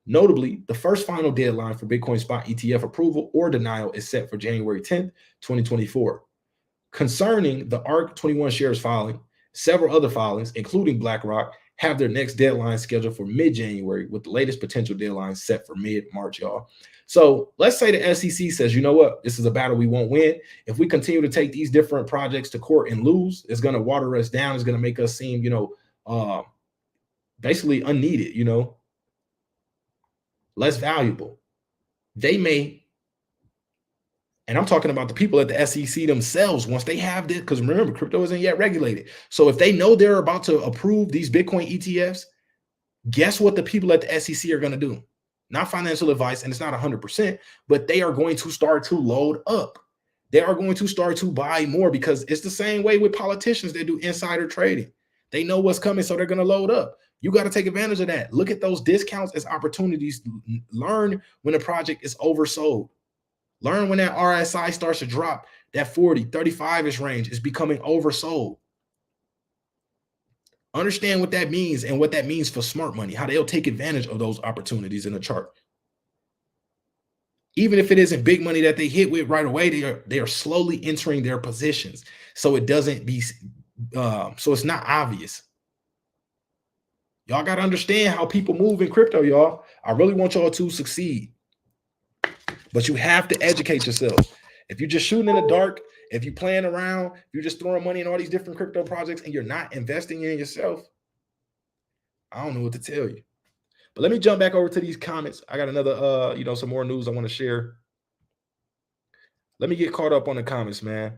Notably, the first final deadline for Bitcoin spot ETF approval or denial is set for January 10th, 2024. Concerning the ARK21 shares filing, several other filings, including BlackRock, have their next deadline scheduled for mid-January, with the latest potential deadline set for mid-March, y'all. So let's say the SEC says, you know what, this is a battle we won't win. If we continue to take these different projects to court and lose, it's going to water us down. It's going to make us seem, basically unneeded, less valuable. They may, and I'm talking about the people at the SEC themselves, once they have this, because remember, crypto isn't yet regulated. So if they know they're about to approve these Bitcoin ETFs, guess what the people at the SEC are going to do? Not financial advice, and it's not 100%, but they are going to start to load up. They are going to start to buy more, because it's the same way with politicians that do insider trading. They know what's coming, so they're going to load up. You got to take advantage of that. Look at those discounts as opportunities. Learn when a project is oversold. Learn when that RSI starts to drop, that 40, 35-ish range is becoming oversold. Understand what that means and what that means for smart money, how they'll take advantage of those opportunities in the chart. Even if it isn't big money that they hit with right away, they are slowly entering their positions. So it doesn't be, so it's not obvious. Y'all got to understand how people move in crypto, y'all. I really want y'all to succeed, but you have to educate yourself. If you're just shooting in the dark, if you're playing around, if you're just throwing money in all these different crypto projects and you're not investing in yourself, I don't know what to tell you. But let me jump back over to these comments. I got another, some more news I want to share. Let me get caught up on the comments, man.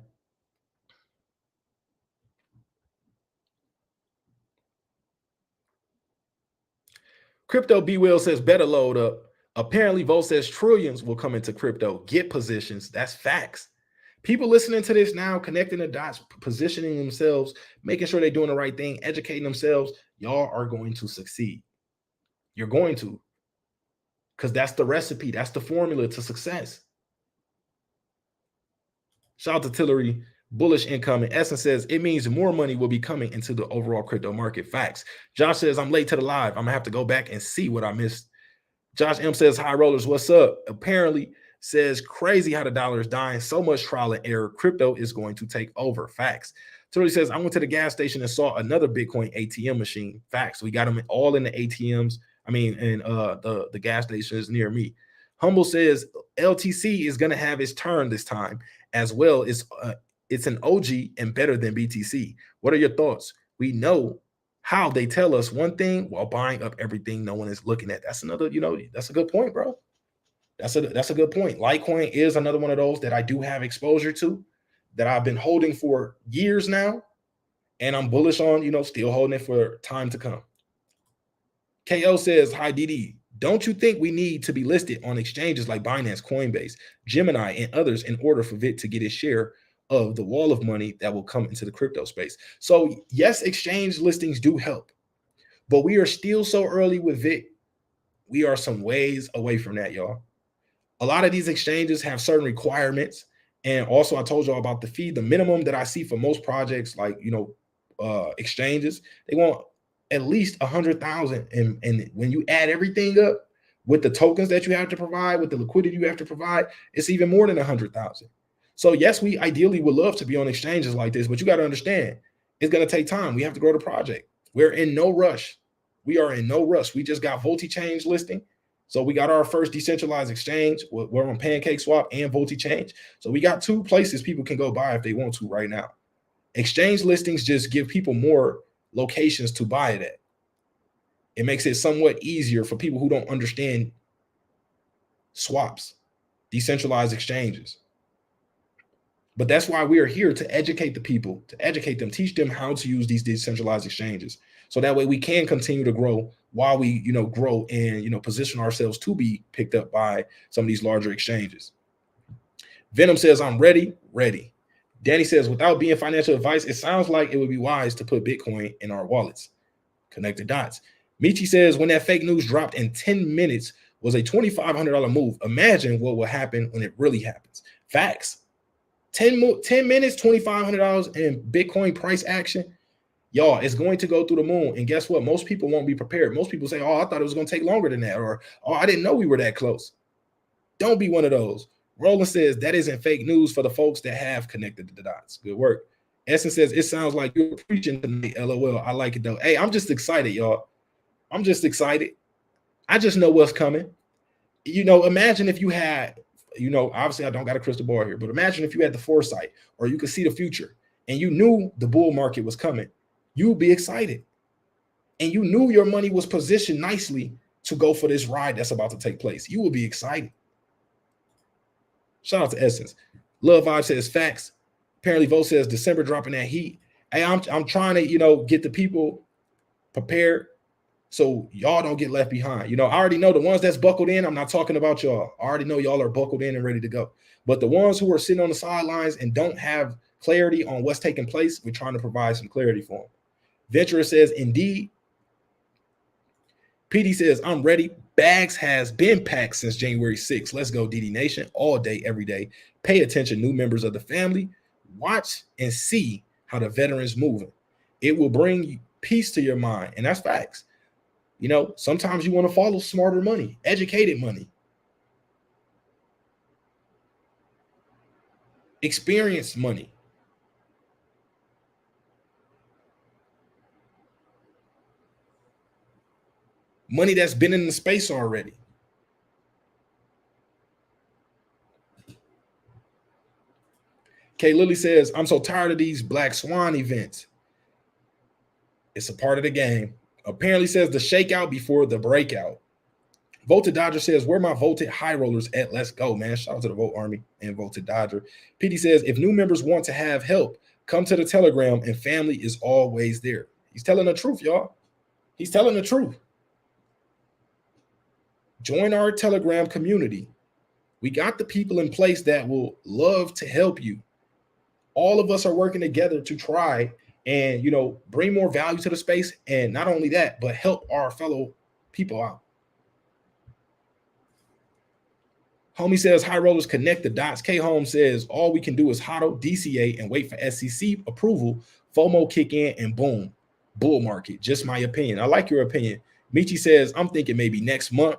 Crypto B Will says better load up. Apparently, Vo says trillions will come into crypto. Get positions. That's facts. People listening to this now, connecting the dots, positioning themselves, making sure they're doing the right thing, educating themselves, y'all are going to succeed. You're going to. Because that's the recipe. That's the formula to success. Shout out to Tillery. Bullish income. And Essence says it means more money will be coming into the overall crypto market. Facts. Josh says I'm late to the live. I'm gonna have to go back and see what I missed. Josh M says high rollers, what's up? Apparently says crazy how the dollar is dying. So much trial and error. Crypto is going to take over. Facts. Totally says I went to the gas station and saw another Bitcoin ATM machine. Facts. We got them all in the ATMs. I mean, in the gas stations near me. Humble says LTC is going to have its turn this time, as well as It's an OG and better than BTC. What are your thoughts? We know how they tell us one thing while buying up everything no one is looking at. That's another, that's a good point, bro. That's a good point. Litecoin is another one of those that I do have exposure to, that I've been holding for years now, and I'm bullish on, still holding it for time to come. KO says, hi, DD. Don't you think we need to be listed on exchanges like Binance, Coinbase, Gemini, and others in order for VIT to get its share of the wall of money that will come into the crypto space? So yes, exchange listings do help, but we are still so early with VIT. We are some ways away from that, y'all. A lot of these exchanges have certain requirements. And also I told y'all about the fee. The minimum that I see for most projects, like, exchanges, they want at least 100,000. And when you add everything up with the tokens that you have to provide, with the liquidity you have to provide, it's even more than 100,000. So yes, we ideally would love to be on exchanges like this, but you got to understand, it's going to take time. We have to grow the project. We're in no rush. We are in no rush. We just got VoltiChange listing. So we got our first decentralized exchange. We're on pancakeswap and VoltiChange. So we got 2 places people can go buy if they want to right now. Exchange listings just give people more locations to buy it at. It makes it somewhat easier for people who don't understand swaps, decentralized exchanges. But that's why we are here, to educate the people, to educate them, teach them how to use these decentralized exchanges. So that way we can continue to grow while we, grow and, position ourselves to be picked up by some of these larger exchanges. Venom says, I'm ready. Danny says, without being financial advice, it sounds like it would be wise to put Bitcoin in our wallets. Connect the dots. Michi says, when that fake news dropped in 10 minutes was a $2,500 move. Imagine what will happen when it really happens. Facts. 10 minutes, $2,500 in Bitcoin price action. Y'all, it's going to go through the moon. And guess what? Most people won't be prepared. Most people say, oh, I thought it was going to take longer than that. Or, oh, I didn't know we were that close. Don't be one of those. Roland says, that isn't fake news for the folks that have connected the dots. Good work. Essence says, it sounds like you're preaching tonight. LOL. I like it though. Hey, I'm just excited, y'all. I'm just excited. I just know what's coming. Imagine if you had, obviously I don't got a crystal ball here, but imagine if you had the foresight, or you could see the future, and you knew the bull market was coming. You would be excited. And you knew your money was positioned nicely to go for this ride that's about to take place. You will be excited. Shout out to Essence. Love Vibe says facts. Apparently Vote says December dropping that heat. Hey, I'm trying to, get the people prepared so y'all don't get left behind. I already know the ones that's buckled in. I'm not talking about y'all. I already know y'all are buckled in and ready to go. But the ones who are sitting on the sidelines and don't have clarity on what's taking place, we're trying to provide some clarity for them. Ventura says, indeed. PD says, I'm ready. Bags has been packed since January 6th. Let's go, DD Nation, all day, every day. Pay attention, new members of the family. Watch and see how the veterans moving. It will bring peace to your mind. And that's facts. Sometimes you want to follow smarter money, educated money, experienced money. Money that's been in the space already. Kay Lily says, I'm so tired of these Black Swan events. It's a part of the game. Apparently says the shakeout before the breakout. Voted Dodger says, where my voted high rollers at? Let's go, man. Shout out to the Vote Army and Voted Dodger. PD says, if new members want to have help, come to the Telegram and family is always there. He's telling the truth, y'all. He's telling the truth. Join our Telegram community. We got the people in place that will love to help you. All of us are working together to try and, bring more value to the space. And not only that, but help our fellow people out. Homie says, high rollers connect the dots. K Home says, all we can do is HODL, DCA, and wait for SEC approval. FOMO kick in and boom, bull market. Just my opinion. I like your opinion. Michi says, I'm thinking maybe next month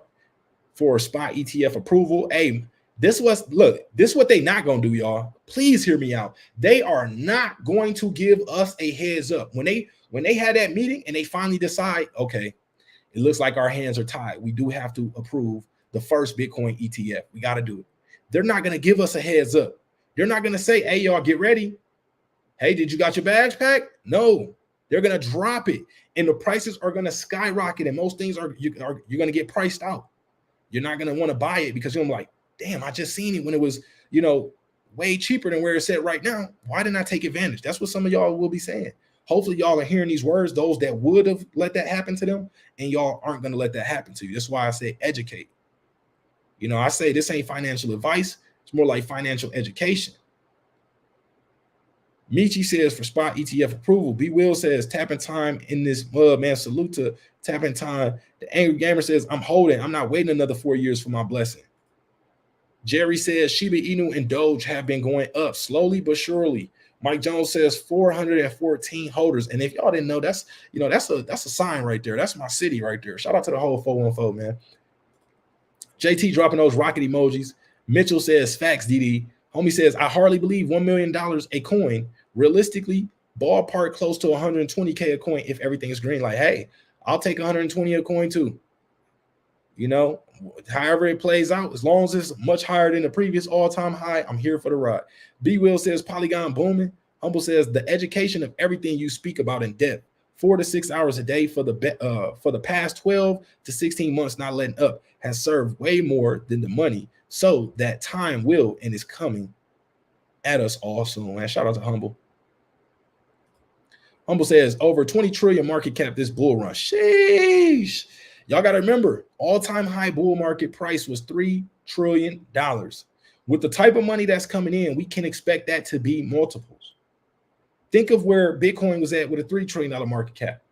for a spot ETF approval. Hey, this is what they not going to do, y'all. Please hear me out. They are not going to give us a heads up. When they had that meeting and they finally decide, okay, it looks like our hands are tied. We do have to approve the first Bitcoin ETF. We got to do it. They're not going to give us a heads up. They're not going to say, hey, y'all, get ready. Hey, did you got your bags packed? No, they're gonna drop it, and the prices are gonna skyrocket, and most things you're gonna get priced out. You're not gonna want to buy it because you're gonna be like, damn, I just seen it when it was, way cheaper than where it's at right now. Why didn't I take advantage? That's what some of y'all will be saying. Hopefully, y'all are hearing these words, those that would have let that happen to them, and y'all aren't gonna let that happen to you. That's why I say educate. I say this ain't financial advice, it's more like financial education. Michi says for spot ETF approval. B Will says tapping time in this mud, man. Salute to tapping time. The Angry Gamer says I'm holding. I'm not waiting another 4 years for my blessing. Jerry says Shiba Inu and Doge have been going up slowly but surely. Mike Jones says 414 holders. And if y'all didn't know, that's a sign right there. That's my city right there. Shout out to the whole 414, man. JT dropping those rocket emojis. Mitchell says facts, DD. Homie says, I hardly believe $1 million a coin. Realistically, ballpark close to 120K a coin if everything is green. Like, hey, I'll take 120 a coin too. However it plays out, as long as it's much higher than the previous all-time high, I'm here for the ride. B Will says Polygon booming. Humble says the education of everything you speak about in depth. 4 to 6 hours a day for the past 12 to 16 months, not letting up, has served way more than the money. So that time will and is coming at us all soon, man. Shout out to Humble. Humble says over 20 trillion market cap this bull run. Sheesh. Y'all got to remember, all-time high bull market price was $3 trillion. With the type of money that's coming in, we can expect that to be multiples. Think of where Bitcoin was at with a $3 trillion market cap.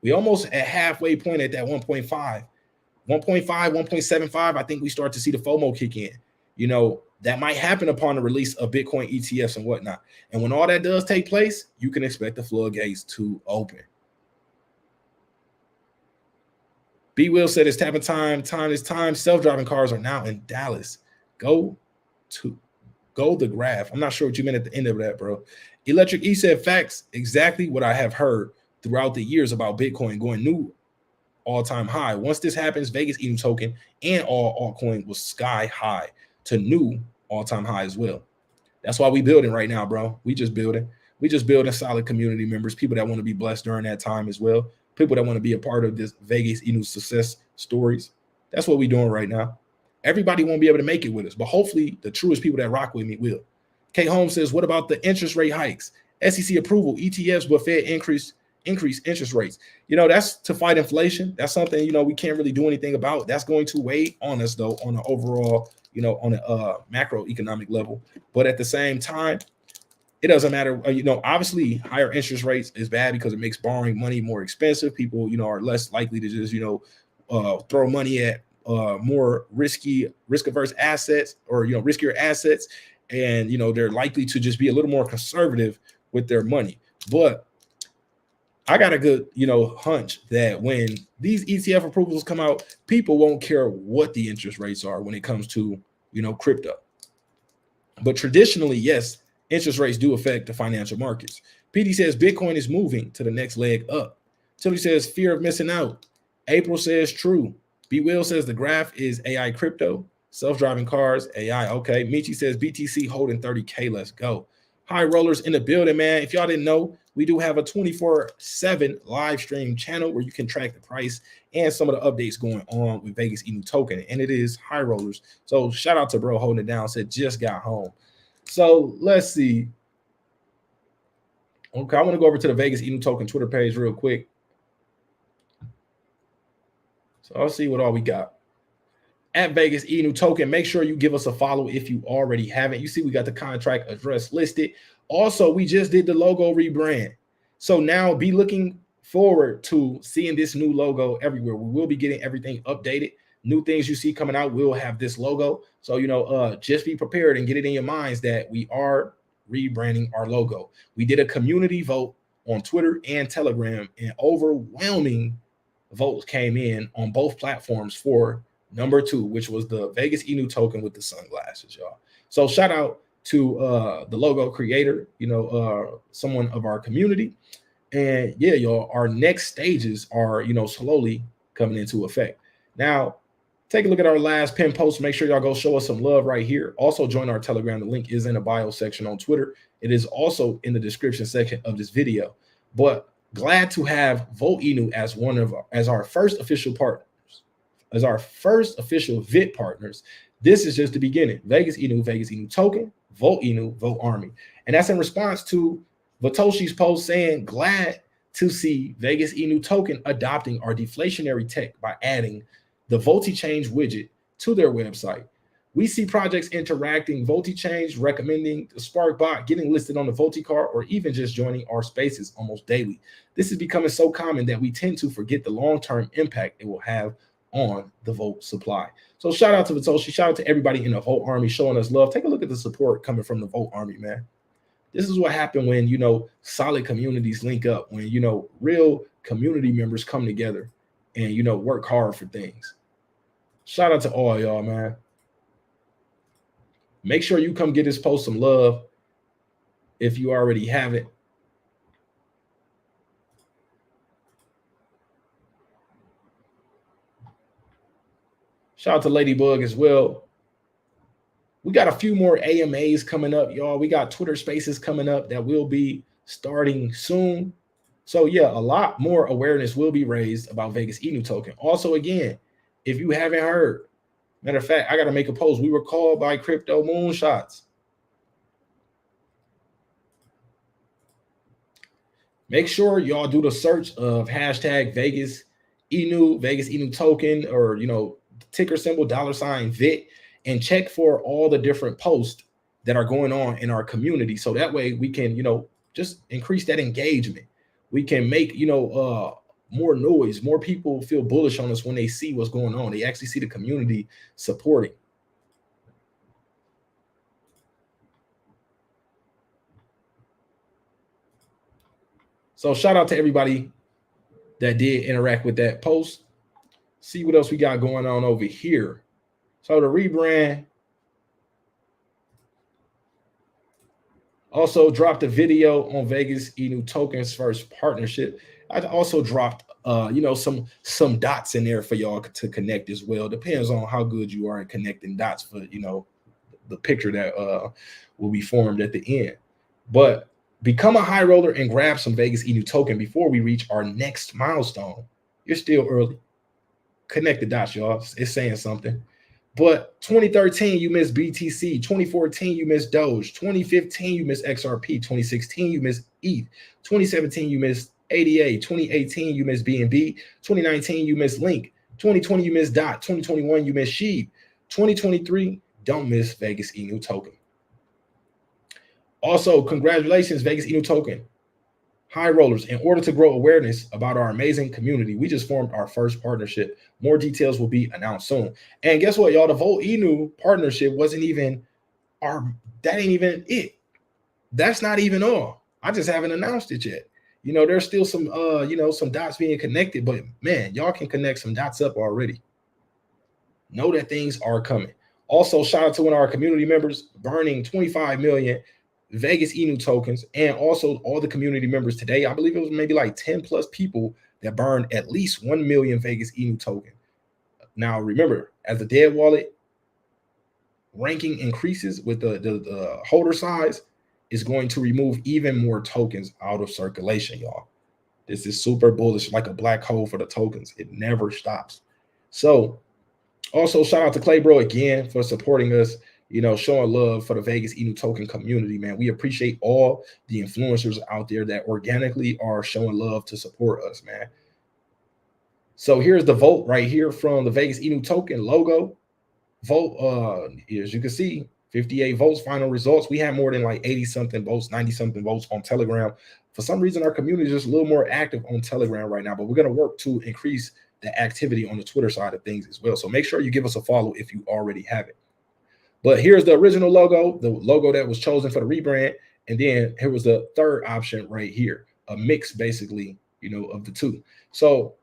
We almost at halfway point at that 1.5, 1.75. I think we start to see the FOMO kick in. That might happen upon the release of Bitcoin ETFs and whatnot. And when all that does take place, you can expect the floodgates to open. B Will said it's tapping time. Time is time. Self-driving cars are now in Dallas. Go the graph. I'm not sure what you meant at the end of that, bro. Electric E said facts. Exactly what I have heard throughout the years about Bitcoin going new all-time high. Once this happens, Vegas Inu token and all altcoin will sky high to new all-time high as well. That's why we building right now, bro. We just building solid community members, people that want to be blessed during that time as well, people that want to be a part of this Vegas Inu success stories. That's what we're doing right now. Everybody won't be able to make it with us, but hopefully the truest people that rock with me will. K Holmes says, what about the interest rate hikes? SEC approval, ETFs, but Fed increase interest rates. That's to fight inflation. That's something, we can't really do anything about. That's going to weigh on us, though, on the overall, on a macroeconomic level. But at the same time, it doesn't matter. Obviously, higher interest rates is bad because it makes borrowing money more expensive. People, are less likely to just, throw money at more risk-averse assets or, riskier assets. And, they're likely to just be a little more conservative with their money. But I got a good, hunch that when these ETF approvals come out, people won't care what the interest rates are when it comes to, crypto. But traditionally, yes, interest rates do affect the financial markets. PD says Bitcoin is moving to the next leg up. Tilly says fear of missing out. April says true. B Will says the graph is AI crypto. Self-driving cars, AI. Okay. Michi says BTC holding 30K. Let's go. High rollers in the building, man. If y'all didn't know, we do have a 24/7 live stream channel where you can track the price and some of the updates going on with Vegas Inu token. And it is high rollers. So shout out to bro holding it down. Said just got home. So let's see. Okay, I want to go over to the Vegas Inu token Twitter page real quick. So I'll see what all we got. At Vegas Inu token, make sure you give us a follow if you already haven't. You see, we got the contract address listed. Also, we just did the logo rebrand. So now be looking forward to seeing this new logo everywhere. We will be getting everything updated. New things you see coming out will have this logo. So, just be prepared and get it in your minds that we are rebranding our logo. We did a community vote on Twitter and Telegram, and overwhelming votes came in on both platforms for number 2, which was the Vegas Inu token with the sunglasses, y'all. So shout out to the logo creator, someone of our community. And yeah, y'all, our next stages are, slowly coming into effect. Now, Take a look at our last pin post. Make sure y'all go show us some love right here. Also join our Telegram. The link is in the bio section on Twitter. It is also in the description section of this video. But glad to have Inu as our first official partners, as our first official VIT partners. This is just the beginning. Vegas Inu token, Inu, Vote Army. And that's in response to Vitoshi's post saying, glad to see Vegas Inu token adopting our deflationary tech by adding the VoltiChange widget to their website. We see projects interacting VoltiChange, recommending the Spark bot, getting listed on the VoltiCard, or even just joining our spaces almost daily. This is becoming so common that we tend to forget the long-term impact it will have on the Volt supply. So shout out to Vitoshi, shout out to everybody in the Volt Army showing us love. Take a look at the support coming from the Volt Army, man. This is what happened when, you know, solid communities link up, when, you know, real community members come together and, you know, work hard for things. Shout out to all y'all, man. Make sure you come get this post some love if you already have it. Shout out to Ladybug as well. We got a few more AMAs coming up, y'all. We got Twitter spaces coming up that will be starting soon. So yeah, a lot more awareness will be raised about Vegas Inu token. Also, again, if you haven't heard, matter of fact, I got to make a post. We were called by crypto moonshots. Make sure y'all do the search of hashtag Vegas Inu token, or, you know, ticker symbol $VIT, and check for all the different posts that are going on in our community. So that way we can, you know, just increase that engagement. We can make, you know, more noise. More people feel bullish on us when they see what's going on. They actually see the community supporting. So shout out to everybody that did interact with that post. See what else we got going on over here. So the rebrand also dropped a video on Vegas Inu token's first partnership. I also dropped, you know, some dots in there for y'all to connect as well. Depends on how good you are at connecting dots for, you know, the picture that will be formed at the end. But become a high roller and grab some Vegas Inu token before we reach our next milestone. You're still early. Connect the dots, y'all. It's saying something. But 2013, you missed BTC. 2014, you missed Doge. 2015, you missed XRP. 2016, you missed ETH. 2017, you missed ADA. 2018, you missed BNB. 2019, you missed Link. 2020, you missed DOT. 2021, you missed SHIB. 2023, don't miss Vegas Inu token. Also, congratulations, Vegas Inu token. High rollers, in order to grow awareness about our amazing community, we just formed our first partnership. More details will be announced soon. And guess what, y'all? The Vote Inu partnership wasn't even that ain't even it. That's not even all. I just haven't announced it yet. You know, there's still some you know, some dots being connected, but man, y'all can connect some dots up already. Know that things are coming. Also, shout out to one of our community members burning 25 million Vegas Inu tokens, and also all the community members today. I believe it was maybe like 10 plus people that burned at least 1 million Vegas Inu token. Now, remember, as the dead wallet ranking increases with the holder size, is going to remove even more tokens out of circulation, y'all. This is super bullish, like a black hole for the tokens. It never stops. So also shout out to Clay Bro again for supporting us, you know, showing love for the Vegas Inu token community, man. We appreciate all the influencers out there that organically are showing love to support us, man. So here's the vote right here from the Vegas Inu token logo. Vote, as you can see, 58 votes, final results. We had more than like 80 something votes, 90 something votes on Telegram. For some reason, our community is just a little more active on Telegram right now, but we're going to work to increase the activity on the Twitter side of things as well. So make sure you give us a follow if you already have it. But here's the original logo, the logo that was chosen for the rebrand. And then here was the third option right here, a mix basically, you know, of the two. So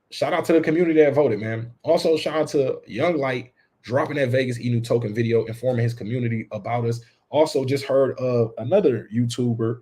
shout out to the community that voted, man. Also shout out to Young Light dropping that Vegas Inu token video, informing his community about us. Also just heard of another YouTuber,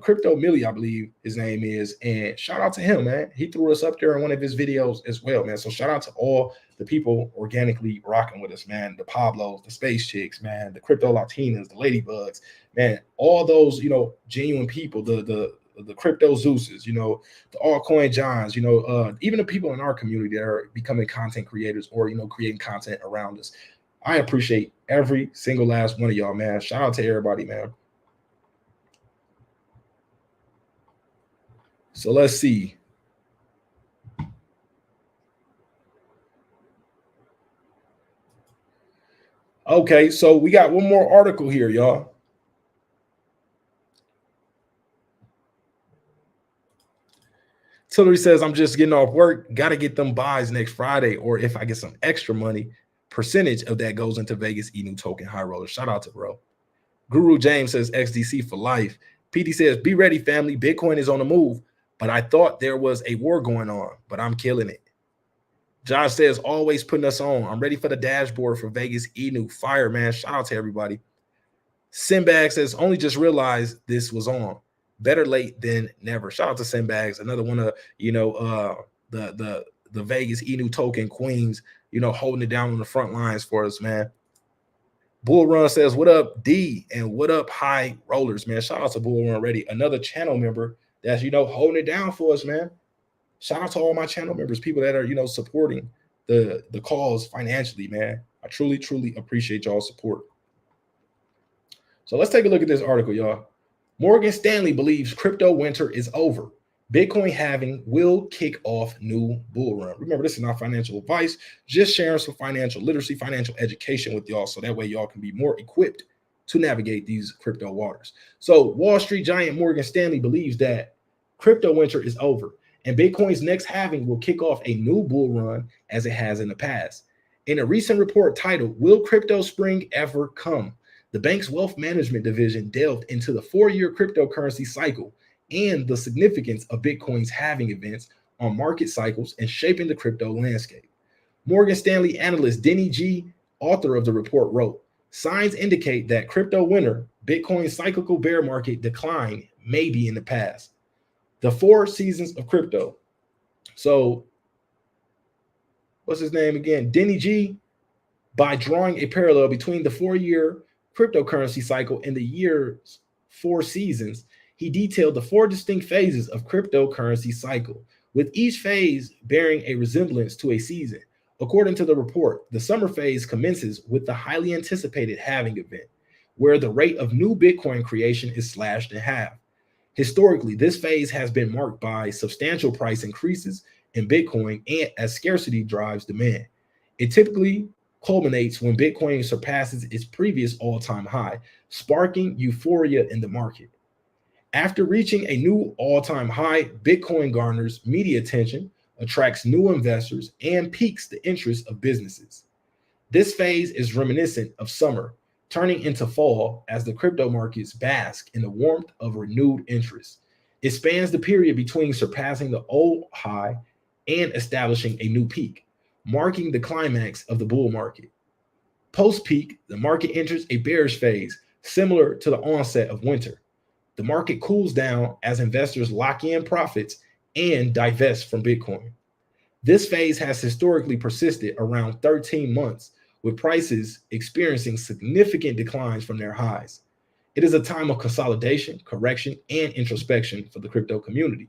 Crypto Millie, I believe his name is, and shout out to him, man. He threw us up there in one of his videos as well, man. So shout out to all the people organically rocking with us, man. The Pablos, the Space Chicks, man, the Crypto Latinas, the Ladybugs, man, all those, you know, genuine people, the Crypto Zeuses, you know, the altcoin Johns, you know, even the people in our community that are becoming content creators or, you know, creating content around us. I appreciate every single last one of y'all, man. Shout out to everybody, man. So let's see. Okay, so we got one more article here, y'all. Tillery says, I'm just getting off work. Got to get them buys next Friday. Or if I get some extra money, percentage of that goes into Vegas Inu token high roller. Shout out to bro. Guru James says, XDC for life. PD says, be ready, family. Bitcoin is on the move. But I thought there was a war going on, but I'm killing it. Josh says, always putting us on. I'm ready for the dashboard for Vegas Inu. Fire, man. Shout out to everybody. Sinbag says, only just realized this was on. Better late than never. Shout out to Sinbags, another one of, you know, the Vegas Inu token queens, you know, holding it down on the front lines for us, man. Bull Run says, what up, D? And what up, high rollers, man? Shout out to Bull Run already, another channel member that's, you know, holding it down for us, man. Shout out to all my channel members, people that are, you know, supporting the cause financially, man. I truly, truly appreciate y'all's support. So let's take a look at this article, y'all. Morgan Stanley believes crypto winter is over. Bitcoin halving will kick off new bull run. Remember, this is not financial advice, just sharing some financial literacy, financial education with y'all, so that way y'all can be more equipped to navigate these crypto waters. So Wall Street giant Morgan Stanley believes that crypto winter is over, and Bitcoin's next halving will kick off a new bull run as it has in the past. In a recent report titled, Will Crypto Spring Ever Come?, the bank's wealth management division delved into the 4-year cryptocurrency cycle and the significance of Bitcoin's halving events on market cycles and shaping the crypto landscape. Morgan Stanley analyst Denny G, author of the report, wrote, signs indicate that crypto winter, Bitcoin's cyclical bear market decline may be in the past. The 4 seasons of crypto. So what's his name again? Denny G, by drawing a parallel between the 4-year cryptocurrency cycle and the year's 4 seasons, he detailed the 4 distinct phases of cryptocurrency cycle, with each phase bearing a resemblance to a season. According to the report, the summer phase commences with the highly anticipated halving event, where the rate of new Bitcoin creation is slashed in half. Historically, this phase has been marked by substantial price increases in Bitcoin and as scarcity drives demand. It typically culminates when Bitcoin surpasses its previous all-time high, sparking euphoria in the market. After reaching a new all-time high, Bitcoin garners media attention, attracts new investors, and piques the interest of businesses. This phase is reminiscent of summer, turning into fall as the crypto markets bask in the warmth of renewed interest. It spans the period between surpassing the old high and establishing a new peak, marking the climax of the bull market. Post-peak, the market enters a bearish phase, similar to the onset of winter. The market cools down as investors lock in profits and divest from Bitcoin. This phase has historically persisted around 13 months, with prices experiencing significant declines from their highs. It is a time of consolidation, correction, and introspection for the crypto community.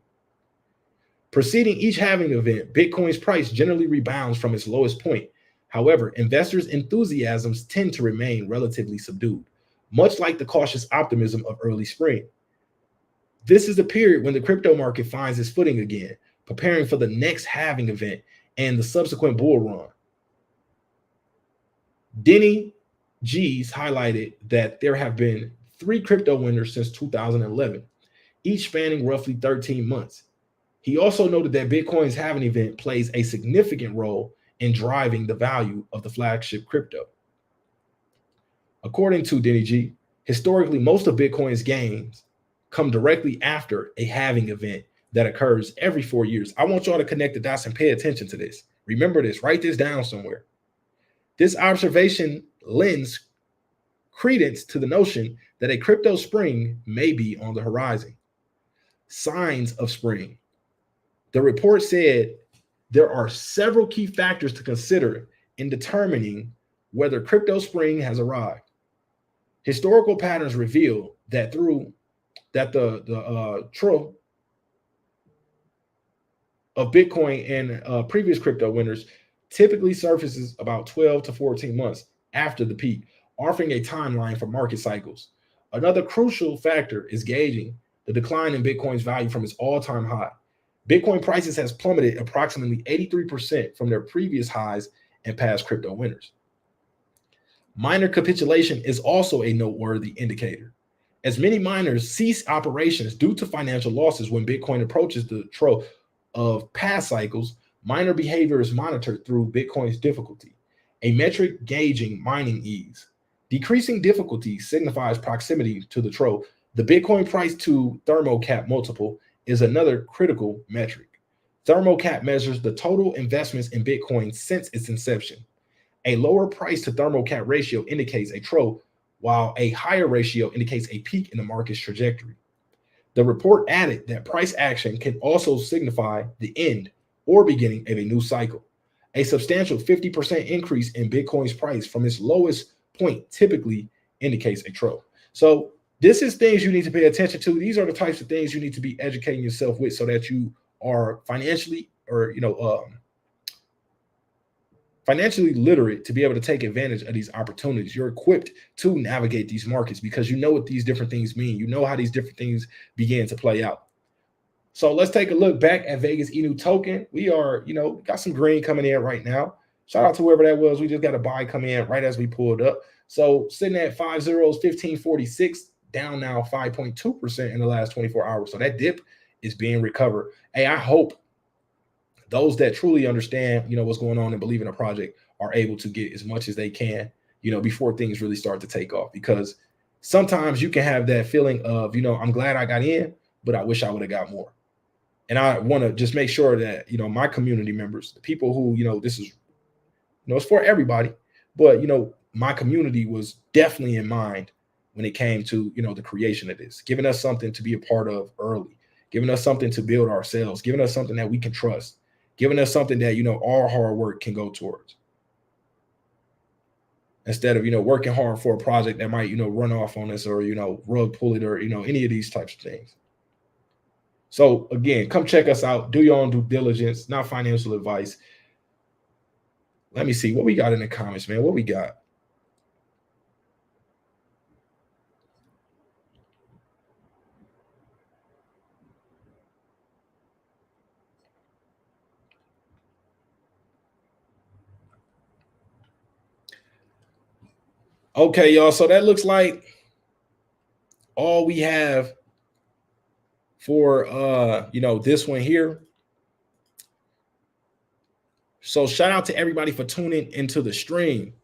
Preceding each halving event, Bitcoin's price generally rebounds from its lowest point. However, investors' enthusiasms tend to remain relatively subdued, much like the cautious optimism of early spring. This is the period when the crypto market finds its footing again, preparing for the next halving event and the subsequent bull run. Denny G's highlighted that there have been 3 crypto winners since 2011, each spanning roughly 13 months. He also noted that Bitcoin's halving event plays a significant role in driving the value of the flagship crypto. According to Denny G, historically, most of Bitcoin's gains come directly after a halving event that occurs every 4 years. I want y'all to connect the dots and pay attention to this. Remember this, write this down somewhere. This observation lends credence to the notion that a crypto spring may be on the horizon. signs of spring. The report said there are several key factors to consider in determining whether crypto spring has arrived. Historical patterns reveal that the trough of Bitcoin and previous crypto winners typically surfaces about 12 to 14 months after the peak, offering a timeline for market cycles. Another crucial factor is gauging the decline in Bitcoin's value from its all-time high. Bitcoin prices has plummeted approximately 83% from their previous highs and past crypto winners. Miner capitulation is also a noteworthy indicator, as many miners cease operations due to financial losses when Bitcoin approaches the trough of past cycles. Miner behavior is monitored through Bitcoin's difficulty, a metric gauging mining ease. Decreasing difficulty signifies proximity to the trough. The Bitcoin price to thermocap multiple is another critical metric. Thermocap measures the total investments in Bitcoin since its inception. A lower price to thermocap ratio indicates a trough, while a higher ratio indicates a peak in the market's trajectory. The report added that price action can also signify the end or beginning of a new cycle. A substantial 50% increase in Bitcoin's price from its lowest point typically indicates a trough. So this is things you need to pay attention to. These are the types of things you need to be educating yourself with so that you are financially financially literate to be able to take advantage of these opportunities. You're equipped to navigate these markets because you know what these different things mean. You know how these different things begin to play out. So let's take a look back at Vegas Inu token. We are, got some green coming in right now. Shout out to whoever that was. We just got a buy come in right as we pulled up. So sitting at 5 zeros, 1546, down now 5.2% in the last 24 hours. So that dip is being recovered. Hey, I hope those that truly understand, what's going on and believe in a project are able to get as much as they can, before things really start to take off. Because sometimes you can have that feeling of, I'm glad I got in, but I wish I would have got more. And I want to just make sure that, my community members, the people who, this is, it's for everybody, but, my community was definitely in mind when it came to, the creation of this, giving us something to be a part of early, giving us something to build ourselves, giving us something that we can trust, giving us something that, our hard work can go towards. Instead of, working hard for a project that might, run off on us or, rug pull it or, any of these types of things. So again, come check us out. Do your own due diligence, not financial advice. Let me see what we got in the comments, man. What we got? Okay, y'all. So that looks like all we have for this one here. So shout out to everybody for tuning into the stream.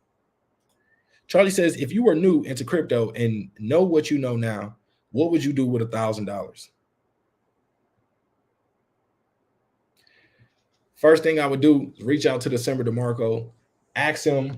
Charlie says, if you were new into crypto and know what you know now, what would you do with $1,000? First thing I would do is reach out to DecemberDeMarco, ask him,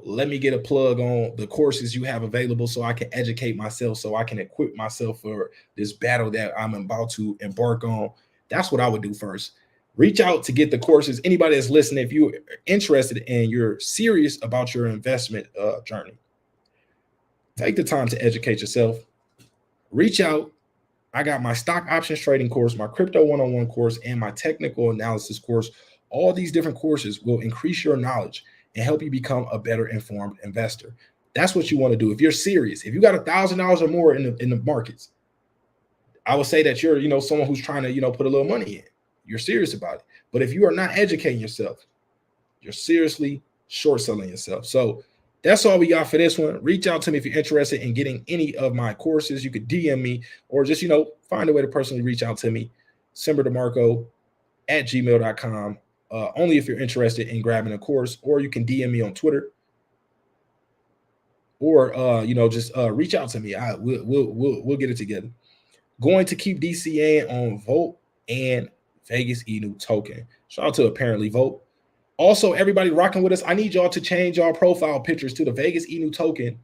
let me get a plug on the courses you have available so I can educate myself, so I can equip myself for this battle that I'm about to embark on. That's what I would do first. Reach out to get the courses. Anybody that's listening, if you're interested and you're serious about your investment journey, take the time to educate yourself. Reach out. I got my stock options trading course, my crypto 101 course, and my technical analysis course. All these different courses will increase your knowledge and help you become a better informed investor. That's what you want to do. If you're serious, if you got $1,000 or more in the markets, I would say that you're, someone who's trying to, put a little money in. You're serious about it. But if you are not educating yourself, you're seriously short selling yourself. So that's all we got for this one. Reach out to me if you're interested in getting any of my courses. You could DM me or just, find a way to personally reach out to me. DecemberDeMarco@gmail.com. Only if you're interested in grabbing a course, or you can DM me on Twitter, or just reach out to me. We'll get it together. Going to keep DCAing on Vote and Vegas Inu token. Shout out to apparently Vote. Also, everybody rocking with us, I need y'all to change y'all profile pictures to the Vegas Inu token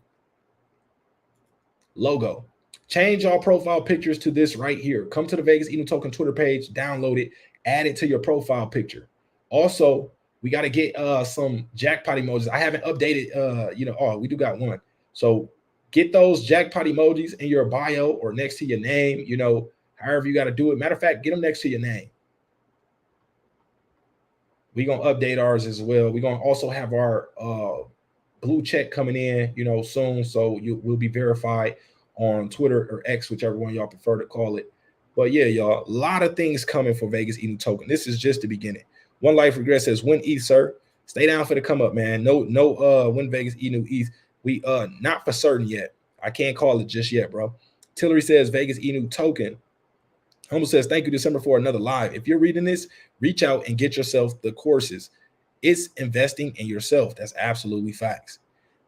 logo. Change all profile pictures to this right here. Come to the Vegas Inu Token Twitter page, download it, add it to your profile picture. Also, we got to get some jackpot emojis. I haven't updated, we do got one. So get those jackpot emojis in your bio or next to your name, however you got to do it. Matter of fact, get them next to your name. We're going to update ours as well. We're going to also have our blue check coming in, soon. So we'll be verified on Twitter or X, whichever one y'all prefer to call it. But yeah, y'all, a lot of things coming for Vegas Inu Token. This is just the beginning. One Life Regret says, win ETH, sir. Stay down for the come up, man. No, win Vegas Inu ETH. We not for certain yet. I can't call it just yet, bro. Tillery says Vegas Inu Token. Humble says, thank you, December, for another live. If you're reading this, reach out and get yourself the courses. It's investing in yourself. That's absolutely facts.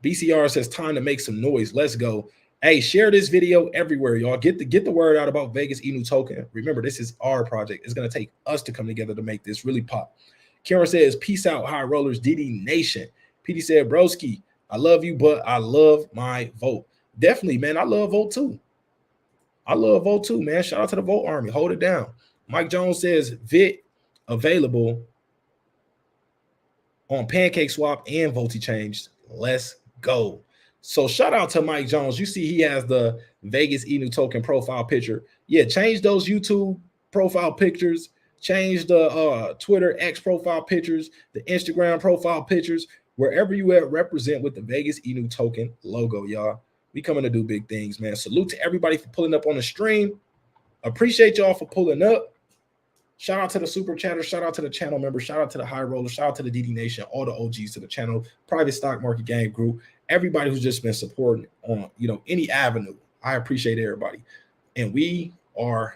BCR says, time to make some noise. Let's go. Hey, share this video everywhere, y'all. Get the word out about Vegas Inu Token. Remember, this is our project. It's going to take us to come together to make this really pop. Karen says, peace out, high rollers, DD Nation. PD said, broski, I love you, but I love my vote. Definitely, man. I love vote too. Man. Shout out to the vote army. Hold it down. Mike Jones says, VIT available on PancakeSwap and VoltiChange. Let's go. So shout out to Mike Jones. You see he has the Vegas Inu Token profile picture. Yeah, change those YouTube profile pictures. Change the Twitter X profile pictures, the Instagram profile pictures, wherever you at, represent with the Vegas Inu Token logo, y'all. We coming to do big things, man. Salute to everybody for pulling up on the stream. Appreciate y'all for pulling up. Shout out to the super chatter. Shout out to the channel members. Shout out to the high roller. Shout out to the DD Nation, all the OGs to the channel, private stock market gang group, everybody who's just been supporting on any avenue. I appreciate everybody. And we are